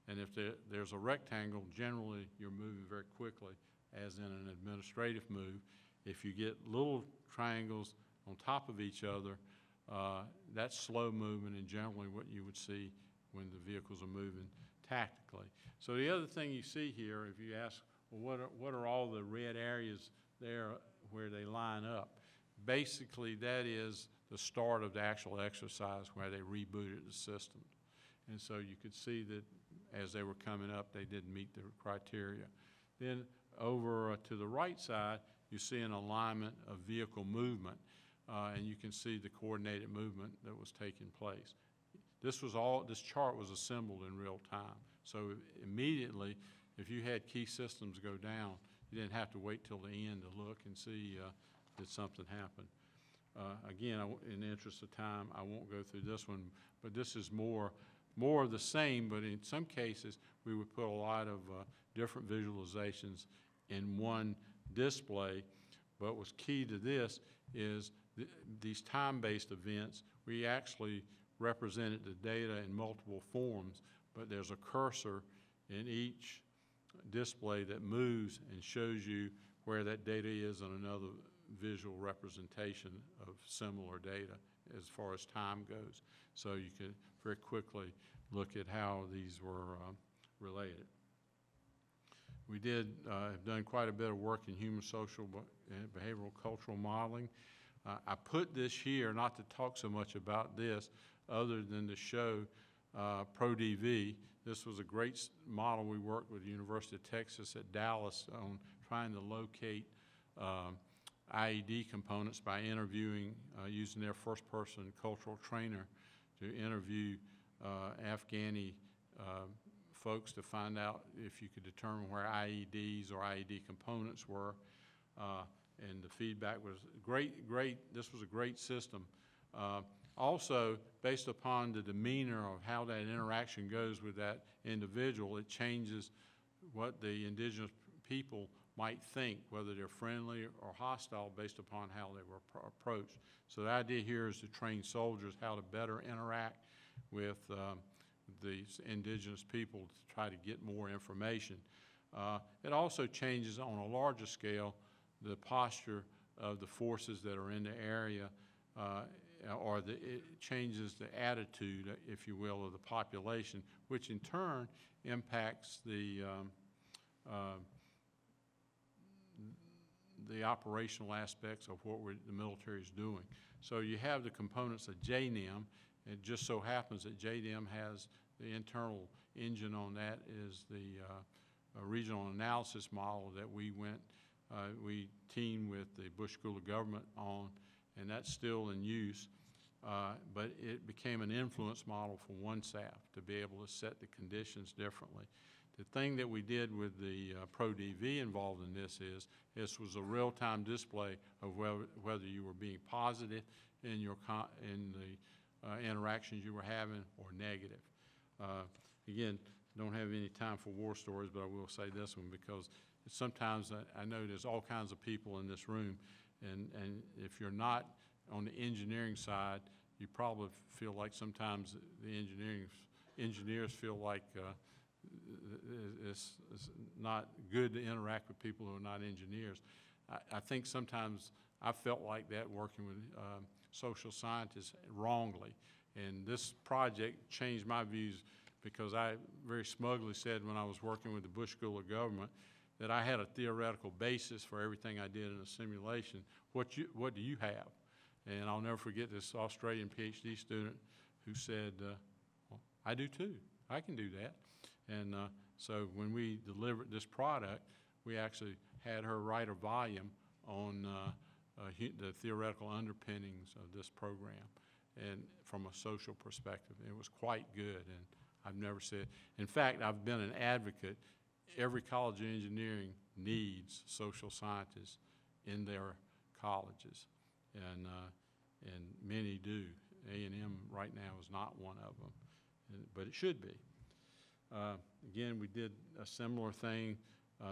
And if there's a rectangle, generally you're moving very quickly, as in an administrative move. If you get little triangles on top of each other, that's slow movement and generally what you would see when the vehicles are moving tactically. So the other thing you see here, if you ask, well, what are all the red areas there where they line up? Basically, that is the start of the actual exercise where they rebooted the system. And so you could see that as they were coming up, they didn't meet the criteria. Then over to the right side, you see an alignment of vehicle movement, and you can see the coordinated movement that was taking place. This chart was assembled in real time. So immediately, if you had key systems go down, you didn't have to wait till the end to look and see did something happen. Again, in the interest of time, I won't go through this one, but this is more of the same, but in some cases, we would put a lot of different visualizations in one display. But what's key to this is these time-based events, we actually represented the data in multiple forms, but there's a cursor in each display that moves and shows you where that data is on another visual representation of similar data as far as time goes. So you can very quickly look at how these were related. We have done quite a bit of work in human, social, and behavioral cultural modeling. I put this here not to talk so much about this other than to show ProDV. This was a great model we worked with the University of Texas at Dallas on trying to locate IED components by interviewing, using their first-person cultural trainer to interview Afghani folks to find out if you could determine where IEDs or IED components were. And the feedback was great. This was a great system. Also, based upon the demeanor of how that interaction goes with that individual, it changes what the indigenous people might think, whether they're friendly or hostile based upon how they were approached. So the idea here is to train soldiers how to better interact with these indigenous people to try to get more information. It also changes on a larger scale the posture of the forces that are in the area, or it changes the attitude, if you will, of the population, which in turn impacts the operational aspects of what the military is doing. So you have the components of JNIM. It just so happens that JNIM has the internal engine on that is the regional analysis model that we teamed with the Bush School of Government on, and that's still in use. But it became an influence model for one SAF to be able to set the conditions differently. The thing that we did with the ProDV involved in this was a real-time display of whether you were being positive in the interactions you were having or negative. Again, don't have any time for war stories, but I will say this one because sometimes I know there's all kinds of people in this room, and if you're not on the engineering side, you probably feel like sometimes the engineers feel like it's not good to interact with people who are not engineers. I think sometimes I felt like that working with social scientists wrongly, and this project changed my views because I very smugly said when I was working with the Bush School of Government that I had a theoretical basis for everything I did in a simulation. What do you have? And I'll never forget this Australian PhD student who said, well, I do too. I can do that. And so when we delivered this product, we actually had her write a volume on the theoretical underpinnings of this program and from a social perspective. It was quite good, and I've never said, in fact, I've been an advocate. Every college of engineering needs social scientists in their colleges, and many do. A&M right now is not one of them, but it should be. Again, we did a similar thing.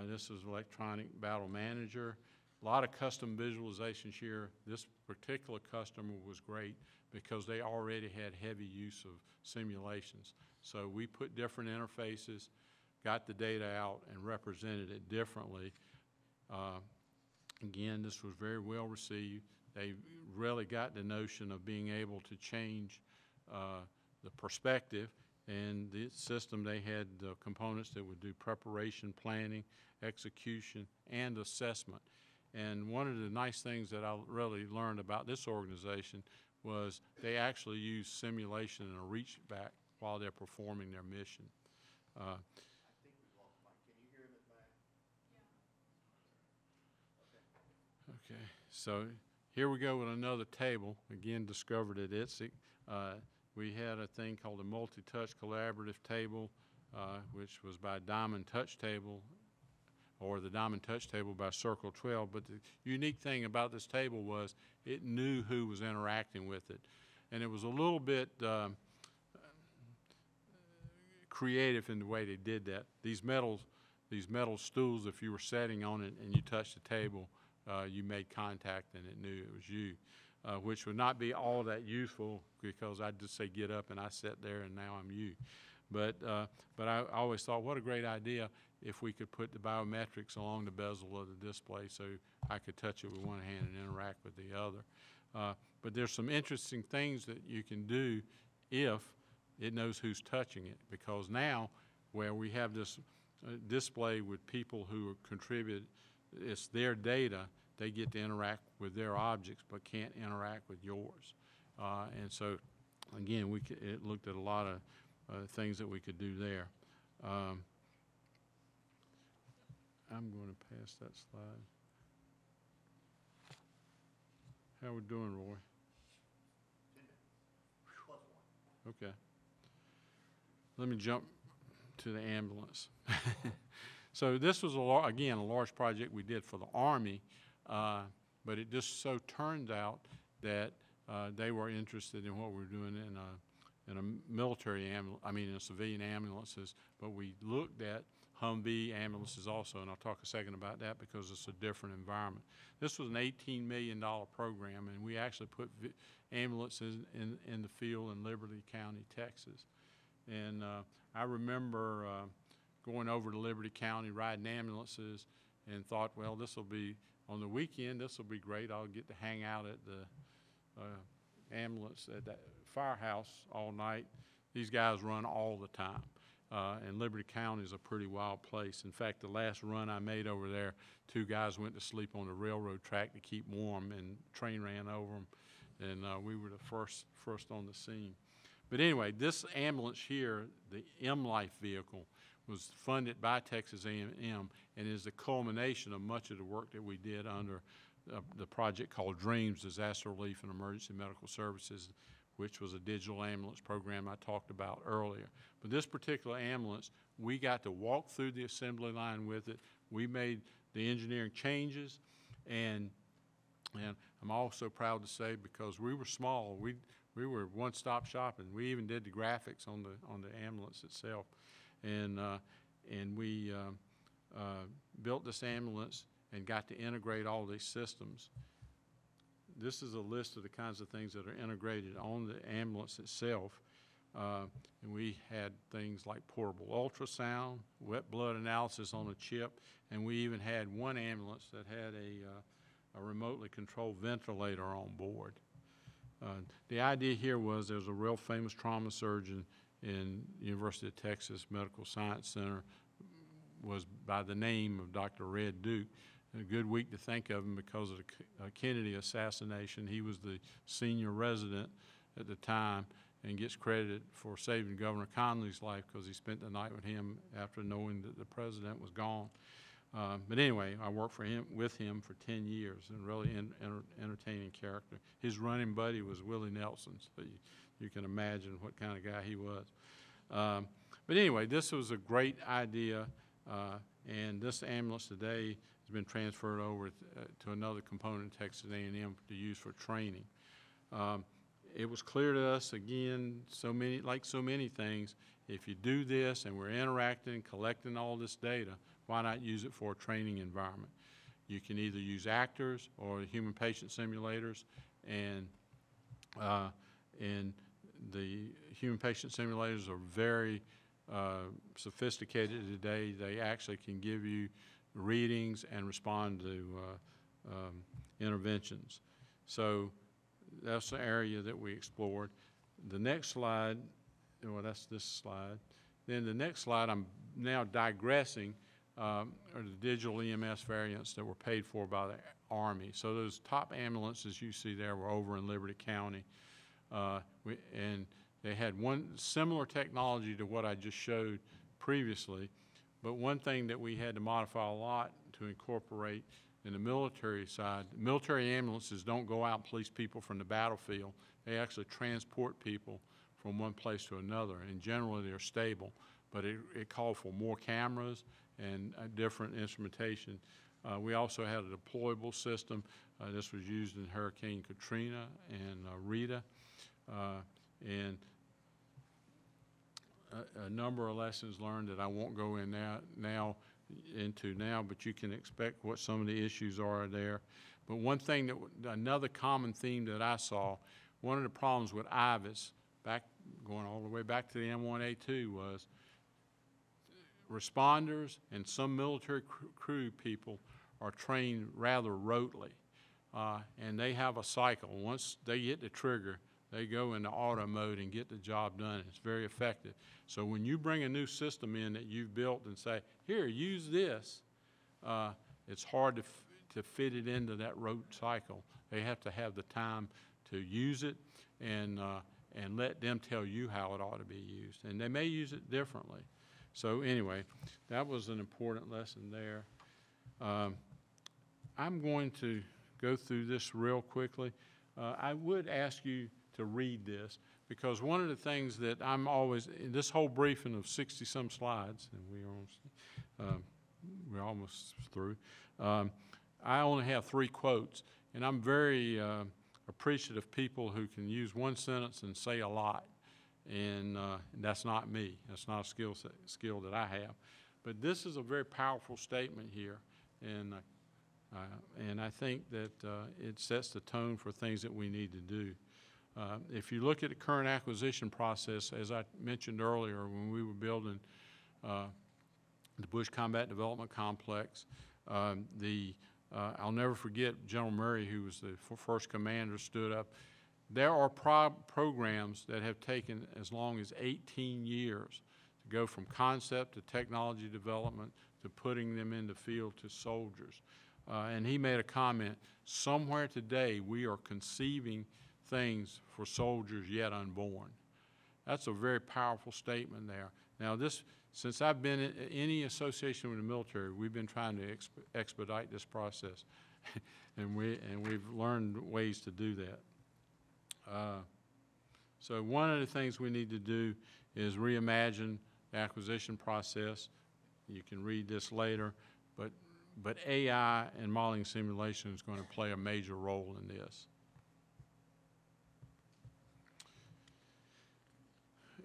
This is electronic battle manager. A lot of custom visualizations here. This particular customer was great because they already had heavy use of simulations. So we put different interfaces, got the data out, and represented it differently. Again, this was very well received. They really got the notion of being able to change the perspective, and the system, they had components that would do preparation, planning, execution, and assessment. And one of the nice things that I really learned about this organization was they actually use simulation in a reach back while they're performing their mission.
I think we've lost Mike. Can you hear him at the back?
Okay, so here we go with another table, again discovered at Itsec. We had a thing called a multi-touch collaborative table, which was by Diamond Touch Table, or the Diamond Touch Table by Circle 12. But the unique thing about this table was it knew who was interacting with it. And it was a little bit creative in the way they did that. These metal stools, if you were sitting on it and you touched the table, you made contact and it knew it was you, which would not be all that useful because I'd just say get up and I sat there and now I'm you. But I always thought, what a great idea if we could put the biometrics along the bezel of the display so I could touch it with one hand and interact with the other. But there's some interesting things that you can do if it knows who's touching it, because now where we have this display with people who contribute, it's their data, they get to interact with their objects but can't interact with yours. And so, again, it looked at a lot of things that we could do there. I'm going to pass that slide. How we doing, Roy? Okay. Let me jump to the ambulance. So this was, again, a large project we did for the Army, but it just so turned out that they were interested in what we were doing in a military in civilian ambulances, but we looked at Humvee ambulances also, and I'll talk a second about that because it's a different environment. This was an $18 million program, and we actually put ambulances in the field in Liberty County, Texas. And I remember going over to Liberty County, riding ambulances, and thought, well, this will be, on the weekend, this will be great. I'll get to hang out at the ambulance at that firehouse all night. These guys run all the time. And Liberty County is a pretty wild place. In fact, the last run I made over there, 2 guys went to sleep on the railroad track to keep warm, and train ran over them, and we were the first on the scene. But anyway, this ambulance here, the M-Life vehicle, was funded by Texas A&M and is the culmination of much of the work that we did under the project called DREAMS, Disaster Relief and Emergency Medical Services, which was a digital ambulance program I talked about earlier. But this particular ambulance, we got to walk through the assembly line with it. We made the engineering changes, and I'm also proud to say, because we were small, we were one-stop shopping. We even did the graphics on the ambulance itself, and we built this ambulance and got to integrate all these systems. This is a list of the kinds of things that are integrated on the ambulance itself. And we had things like portable ultrasound, wet blood analysis on a chip, and we even had one ambulance that had a remotely controlled ventilator on board. The idea here was there was a real famous trauma surgeon in University of Texas Medical Science Center, was by the name of Dr. Red Duke. A good week to think of him because of the Kennedy assassination. He was the senior resident at the time and gets credited for saving Governor Conley's life because he spent the night with him after knowing that the president was gone. But anyway, I worked with him for 10 years, and really entertaining character. His running buddy was Willie Nelson, so you can imagine what kind of guy he was. But anyway, this was a great idea, and this ambulance today has been transferred over to another component of Texas A&M to use for training. It was clear to us, again, like so many things, if you do this and we're interacting, collecting all this data, why not use it for a training environment? You can either use actors or human patient simulators, and the human patient simulators are very sophisticated today. They actually can give you readings and respond to interventions. So that's the area that we explored. The next slide, well, that's this slide. Then the next slide, I'm now digressing, are the digital EMS variants that were paid for by the Army. So those top ambulances you see there were over in Liberty County. And they had one similar technology to what I just showed previously, but one thing that we had to modify a lot to incorporate in the military side, military ambulances don't go out and police people from the battlefield. They actually transport people from one place to another, and generally they're stable, but it called for more cameras and different instrumentation. We also had a deployable system. This was used in Hurricane Katrina and Rita, and a number of lessons learned that I won't go in into now, but you can expect what some of the issues are there. But one thing another common theme that I saw, one of the problems with IVAS, going all the way back to the M1A2, was responders and some military crew people are trained rather rotely, and they have a cycle. Once they hit the trigger, they go into auto mode and get the job done. It's very effective. So when you bring a new system in that you've built and say, here, use this, it's hard to fit it into that rote cycle. They have to have the time to use it and let them tell you how it ought to be used. And they may use it differently. So anyway, that was an important lesson there. I'm going to go through this real quickly. I would ask you to read this, because one of the things that I'm always, this whole briefing of 60-some slides, and we're almost through, I only have 3 quotes, and I'm very appreciative of people who can use one sentence and say a lot, and that's not me. That's not a skill that I have. But this is a very powerful statement here, and I think that it sets the tone for things that we need to do. If you look at the current acquisition process, as I mentioned earlier, when we were building the Bush Combat Development Complex, I'll never forget General Murray, who was the first commander, stood up. There are programs that have taken as long as 18 years to go from concept to technology development to putting them in the field to soldiers. And he made a comment, somewhere today we are conceiving things for soldiers yet unborn. That's a very powerful statement there. Now since I've been in any association with the military, we've been trying to expedite this process, and we've learned ways to do that. So one of the things we need to do is reimagine the acquisition process. You can read this later, but AI and modeling simulation is going to play a major role in this.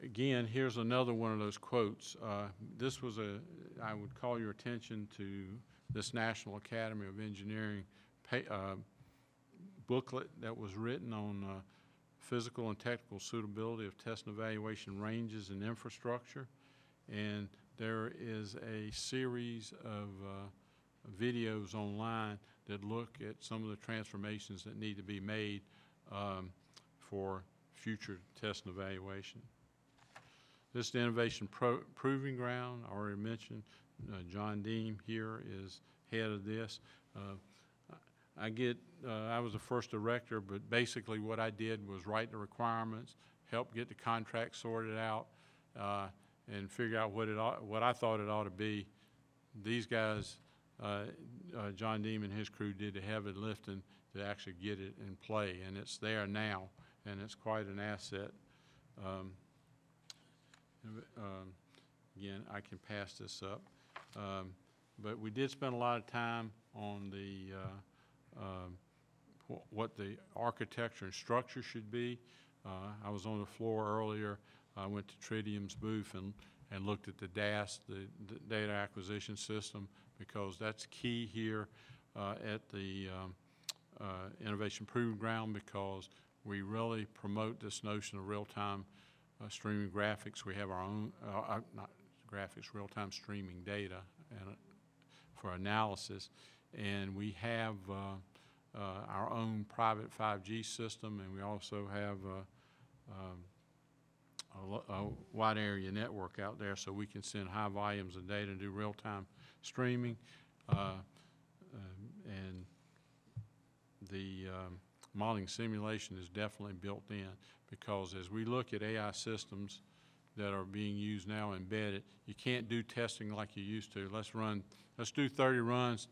Again, here's another one of those quotes. This was I would call your attention to this National Academy of Engineering booklet that was written on physical and technical suitability of test and evaluation ranges and infrastructure. And there is a series of videos online that look at some of the transformations that need to be made for future test and evaluation. This is the Innovation Proving Ground. I already mentioned John Deem here is head of this. I was the first director, but basically what I did was write the requirements, help get the contract sorted out, and figure out what I thought it ought to be. These guys, John Deem and his crew, did the heavy lifting to actually get it in play, and it's there now, and it's quite an asset. Again, I can pass this up, but we did spend a lot of time on the what the architecture and structure should be. I was on the floor earlier. I went to Tritium's booth and looked at the DAS, the data acquisition system, because that's key here at the Innovation Proving Ground, because we really promote this notion of real-time streaming graphics. We have our own, not graphics, real-time streaming data for analysis. And we have our own private 5G system, and we also have a wide area network out there, so we can send high volumes of data and do real-time streaming. And the modeling simulation is definitely built in, because as we look at AI systems that are being used now embedded, you can't do testing like you used to. Let's do 30 runs,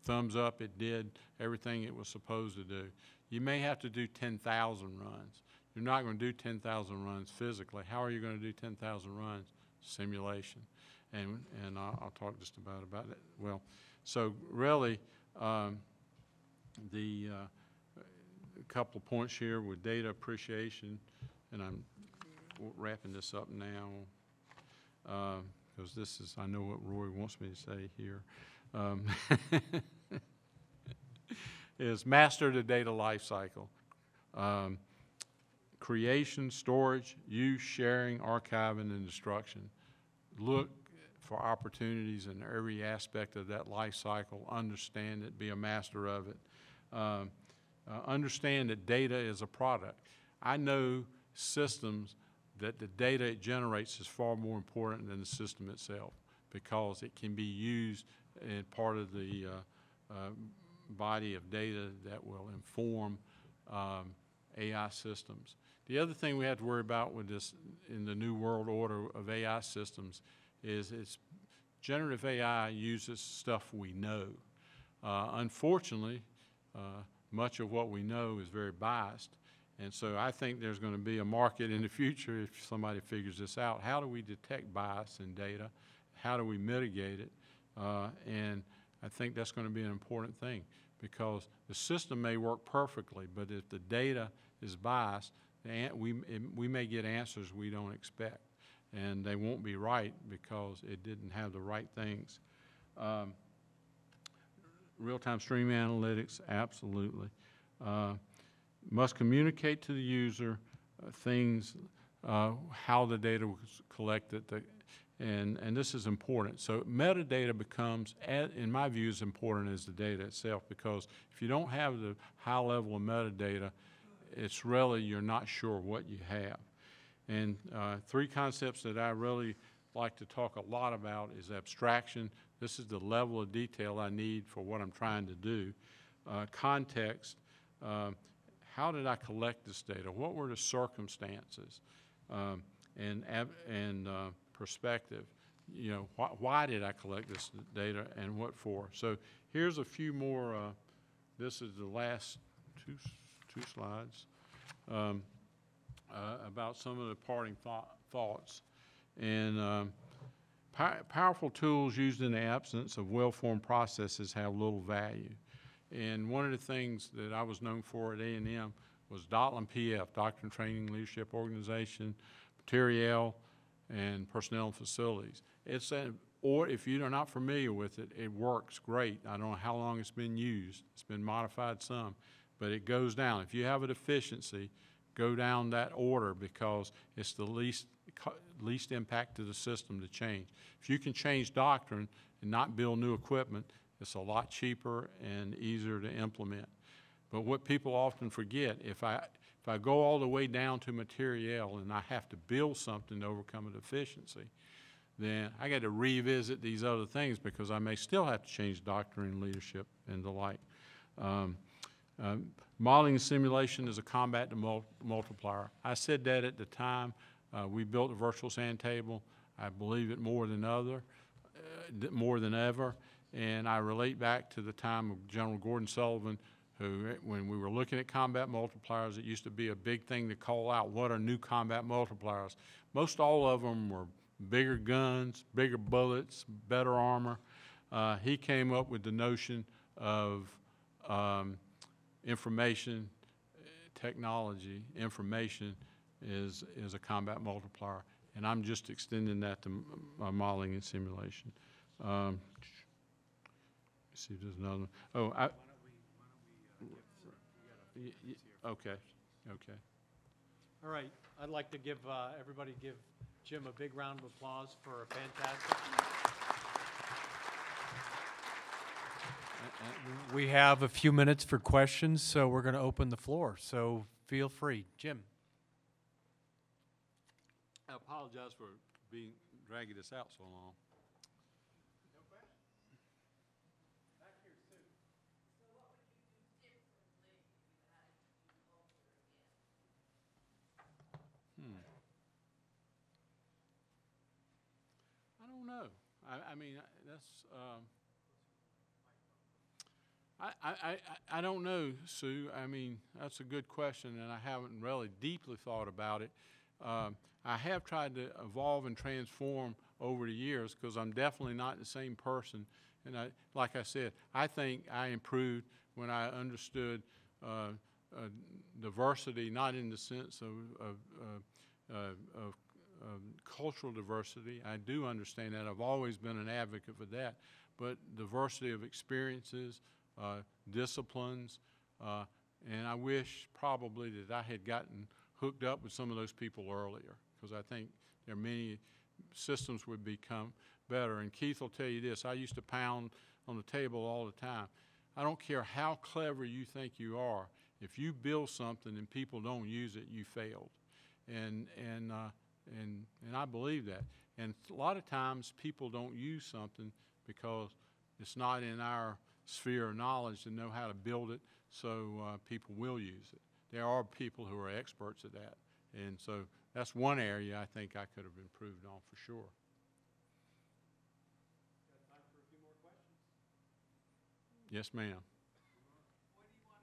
thumbs up, it did everything it was supposed to do. You may have to do 10,000 runs. You're not going to do 10,000 runs physically. How are you going to do 10,000 runs? Simulation. And I'll talk just about it. Well, so really, the a couple of points here with data appreciation, and I'm wrapping this up now because this is, I know what Roy wants me to say here, is master the data life cycle. Creation, storage, use, sharing, archiving, and destruction. Look for opportunities in every aspect of that life cycle, understand it, be a master of it. Understand that data is a product. I know systems that the data it generates is far more important than the system itself, because it can be used in part of the body of data that will inform AI systems. The other thing we have to worry about with this in the new world order of AI systems is it's generative AI uses stuff we know. Unfortunately, much of what we know is very biased. And so I think there's going to be a market in the future if somebody figures this out. How do we detect bias in data? How do we mitigate it? And I think that's going to be an important thing, because the system may work perfectly, but if the data is biased, we may get answers we don't expect, and they won't be right because it didn't have the right things. Real-time stream analytics, absolutely. Must communicate to the user things, how the data was collected, and this is important. So metadata becomes, in my view, as important as the data itself, because if you don't have the high level of metadata, it's really, you're not sure what you have. And three concepts that I really like to talk a lot about is abstraction. This is the level of detail I need for what I'm trying to do. Context. How did I collect this data? What were the circumstances? And perspective. You know, why did I collect this data and what for? So here's a few more. This is the last two slides about some of the parting thoughts. And powerful tools used in the absence of well-formed processes have little value. And one of the things that I was known for at A&M was Dotlan PF, Doctrine, Training, Leadership Organization, Materiel, and Personnel and Facilities. It's or if you are not familiar with it, it works great. I don't know how long it's been used. It's been modified some, but it goes down. If you have a deficiency, go down that order, because it's the least impact to the system to change. If you can change doctrine and not build new equipment, it's a lot cheaper and easier to implement. But what people often forget, if I go all the way down to material and I have to build something to overcome a deficiency, then I got to revisit these other things, because I may still have to change doctrine, leadership, and the like. Modeling and simulation is a combat to multiplier. I said that at the time we built a virtual sand table. I believe it more than ever. And I relate back to the time of General Gordon Sullivan, who, when we were looking at combat multipliers, it used to be a big thing to call out what are new combat multipliers. Most all of them were bigger guns, bigger bullets, better armor. He came up with the notion of information technology. Information is a combat multiplier, and I'm just extending that to modeling and simulation. See if there's another one. Oh, okay.
All right, I'd like to give everybody give Jim a big round of applause for a fantastic. We have a few minutes for questions, so we're going to open the floor. So feel free, Jim.
I apologize for dragging this out so long. I mean, that's, I don't know, Sue. I mean, that's a good question, and I haven't really deeply thought about it. I have tried to evolve and transform over the years because I'm definitely not the same person. And like I said, I think I improved when I understood diversity, not in the sense of cultural diversity. I do understand that. I've always been an advocate for that. But diversity of experiences, disciplines, and I wish probably that I had gotten hooked up with some of those people earlier, because I think there are many systems would become better. And Keith will tell you this, I used to pound on the table all the time. I don't care how clever you think you are, if you build something and people don't use it, you failed. And I believe that. And a lot of times people don't use something because it's not in our sphere of knowledge to know how to build it, so people will use it. There are people who are experts at that. And so that's one area I think I could have improved on for sure.
Got time for a few more questions?
Yes, ma'am.
What do you want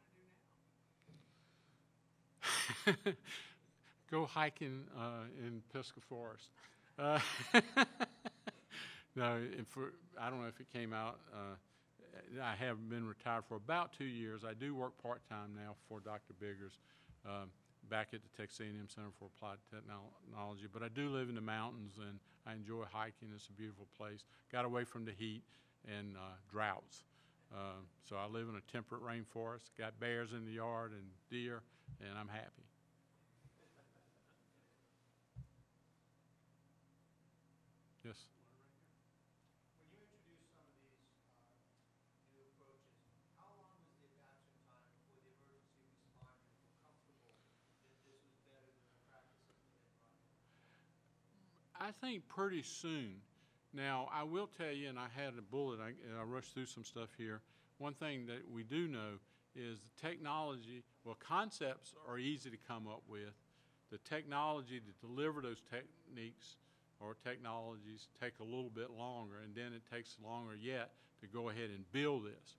to do now?
Go hiking in Pisgah Forest. No, I don't know if it came out. I have been retired for about 2 years. I do work part-time now for Dr. Biggers back at the Texas A&M Center for Applied Technology. But I do live in the mountains, and I enjoy hiking. It's a beautiful place. Got away from the heat and droughts. So I live in a temperate rainforest, got bears in the yard and deer, and I'm happy. Yes?
When you introduced some of these new approaches, how long was the adoption time before the emergency responders were comfortable that this was better than the practices that they brought in?
I think pretty soon. Now, I will tell you, and I had a bullet, I rushed through some stuff here. One thing that we do know is the technology, well, concepts are easy to come up with. The technology to deliver those techniques or technologies take a little bit longer, and then it takes longer yet to go ahead and build this.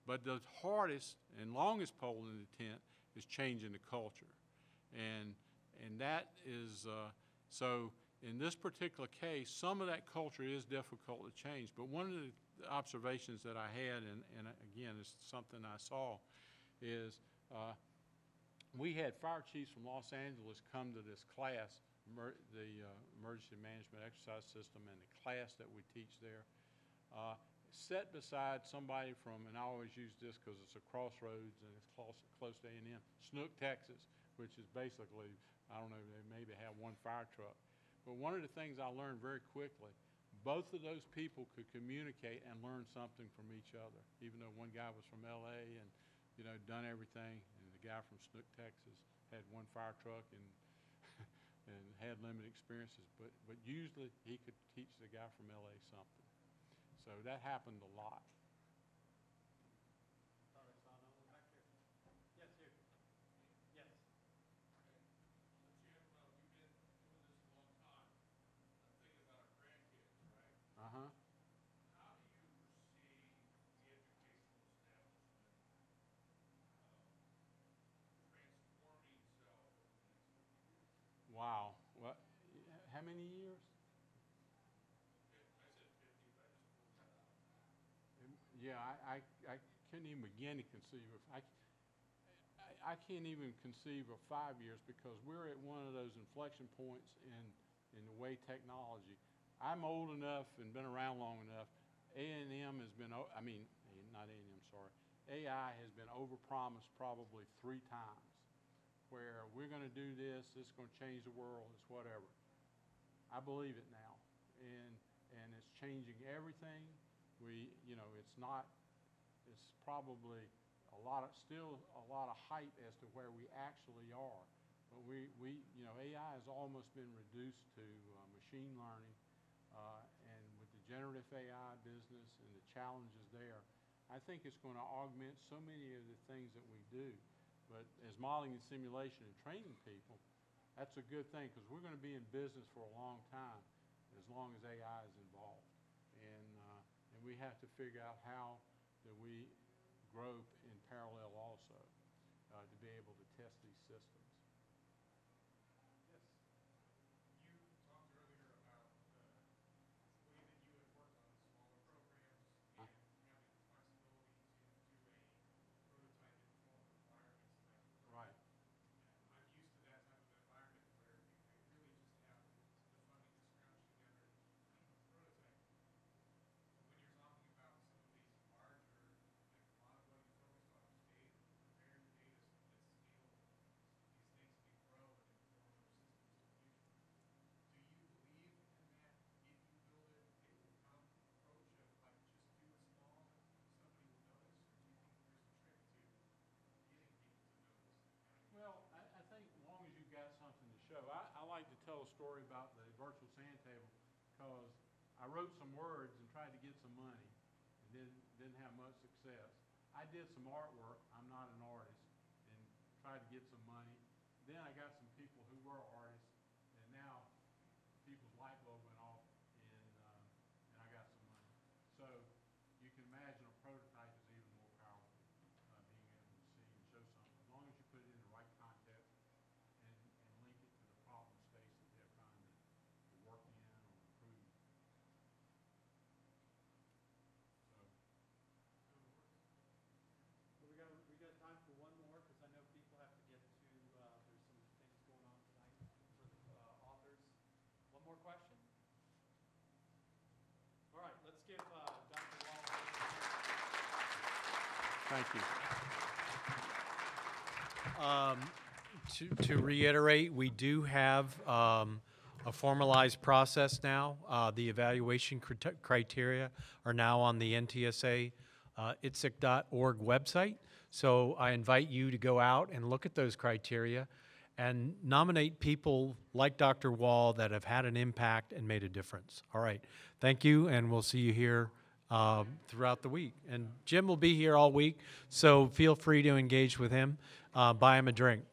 But the hardest and longest pole in the tent is changing the culture. And that is, so in this particular case, some of that culture is difficult to change. But one of the observations that I had, and again, it's something I saw, is we had fire chiefs from Los Angeles come to this class, the emergency management exercise system, and the class that we teach there, set beside somebody from, and I always use this because it's a crossroads and it's close to A&M, Snook, Texas, which is basically, I don't know, they maybe have one fire truck. But one of the things I learned very quickly, both of those people could communicate and learn something from each other, even though one guy was from LA and, you know, done everything, and the guy from Snook, Texas had one fire truck and and had limited experiences, but usually he could teach the guy from LA something. So that happened a lot.
Yes, here. Yes.
Uh-huh.
How do you perceive the educational establishment transforming itself over the next 50 years?
Wow. What? How many years?
I said 50, but I just pulled that out.
Yeah, I couldn't even begin to conceive of. I can't even conceive of 5 years because we're at one of those inflection points in the way technology. I'm old enough and been around long enough. A&M has been, I mean, not A&M, sorry. AI has been overpromised probably 3 times, where we're going to do this, it's going to change the world, it's whatever. I believe it now, and it's changing everything. You know, it's probably still a lot of hype as to where we actually are. But you know, AI has almost been reduced to machine learning, and with the generative AI business and the challenges there, I think it's going to augment so many of the things that we do. But as modeling and simulation and training people, that's a good thing because we're going to be in business for a long time as long as AI is involved. And we have to figure out how that we grow in parallel also, to be able to test these systems.
Yes. You talked earlier about the way that you had worked on smaller programs and having the flexibility to do a prototype in form requirements type of program.
Right.
I'm used to that type of environment where you really just have the funding to scrounge together a prototype. But when you're talking about some of these larger, like a lot of what you focused on was data, preparing data so that it's scalable. These things can grow and inform other systems in the future. Do you believe in that if you build it, it will come approach of like just do it small and somebody will notice? Or do you think there's a trick to getting people to notice?
Well, I think as long as you've got something to show. I like to tell a story about the virtual sand table because I wrote some words and tried to get some money and didn't have much success. I did some artwork. I'm not an artist, and tried to get some money. Then I got some people who were artists, and now people's light bulb went off, and I got some money. So you can imagine a prototype is even more powerful, being able to see and show something. As long as you put it in the right context and link it to the problem space that they're trying to work in or improve. So,
Well, we got time for one more, because I know people have to get to, there's some things going on tonight for the authors. One more question? All right, let's give Dr. Wall.
thank you.
To reiterate, we do have a formalized process now. The evaluation criteria are now on the NTSA Itsec.org website. So I invite you to go out and look at those criteria and nominate people like Dr. Wall that have had an impact and made a difference. All right, thank you, and we'll see you here throughout the week. And Jim will be here all week, so feel free to engage with him. Buy him a drink.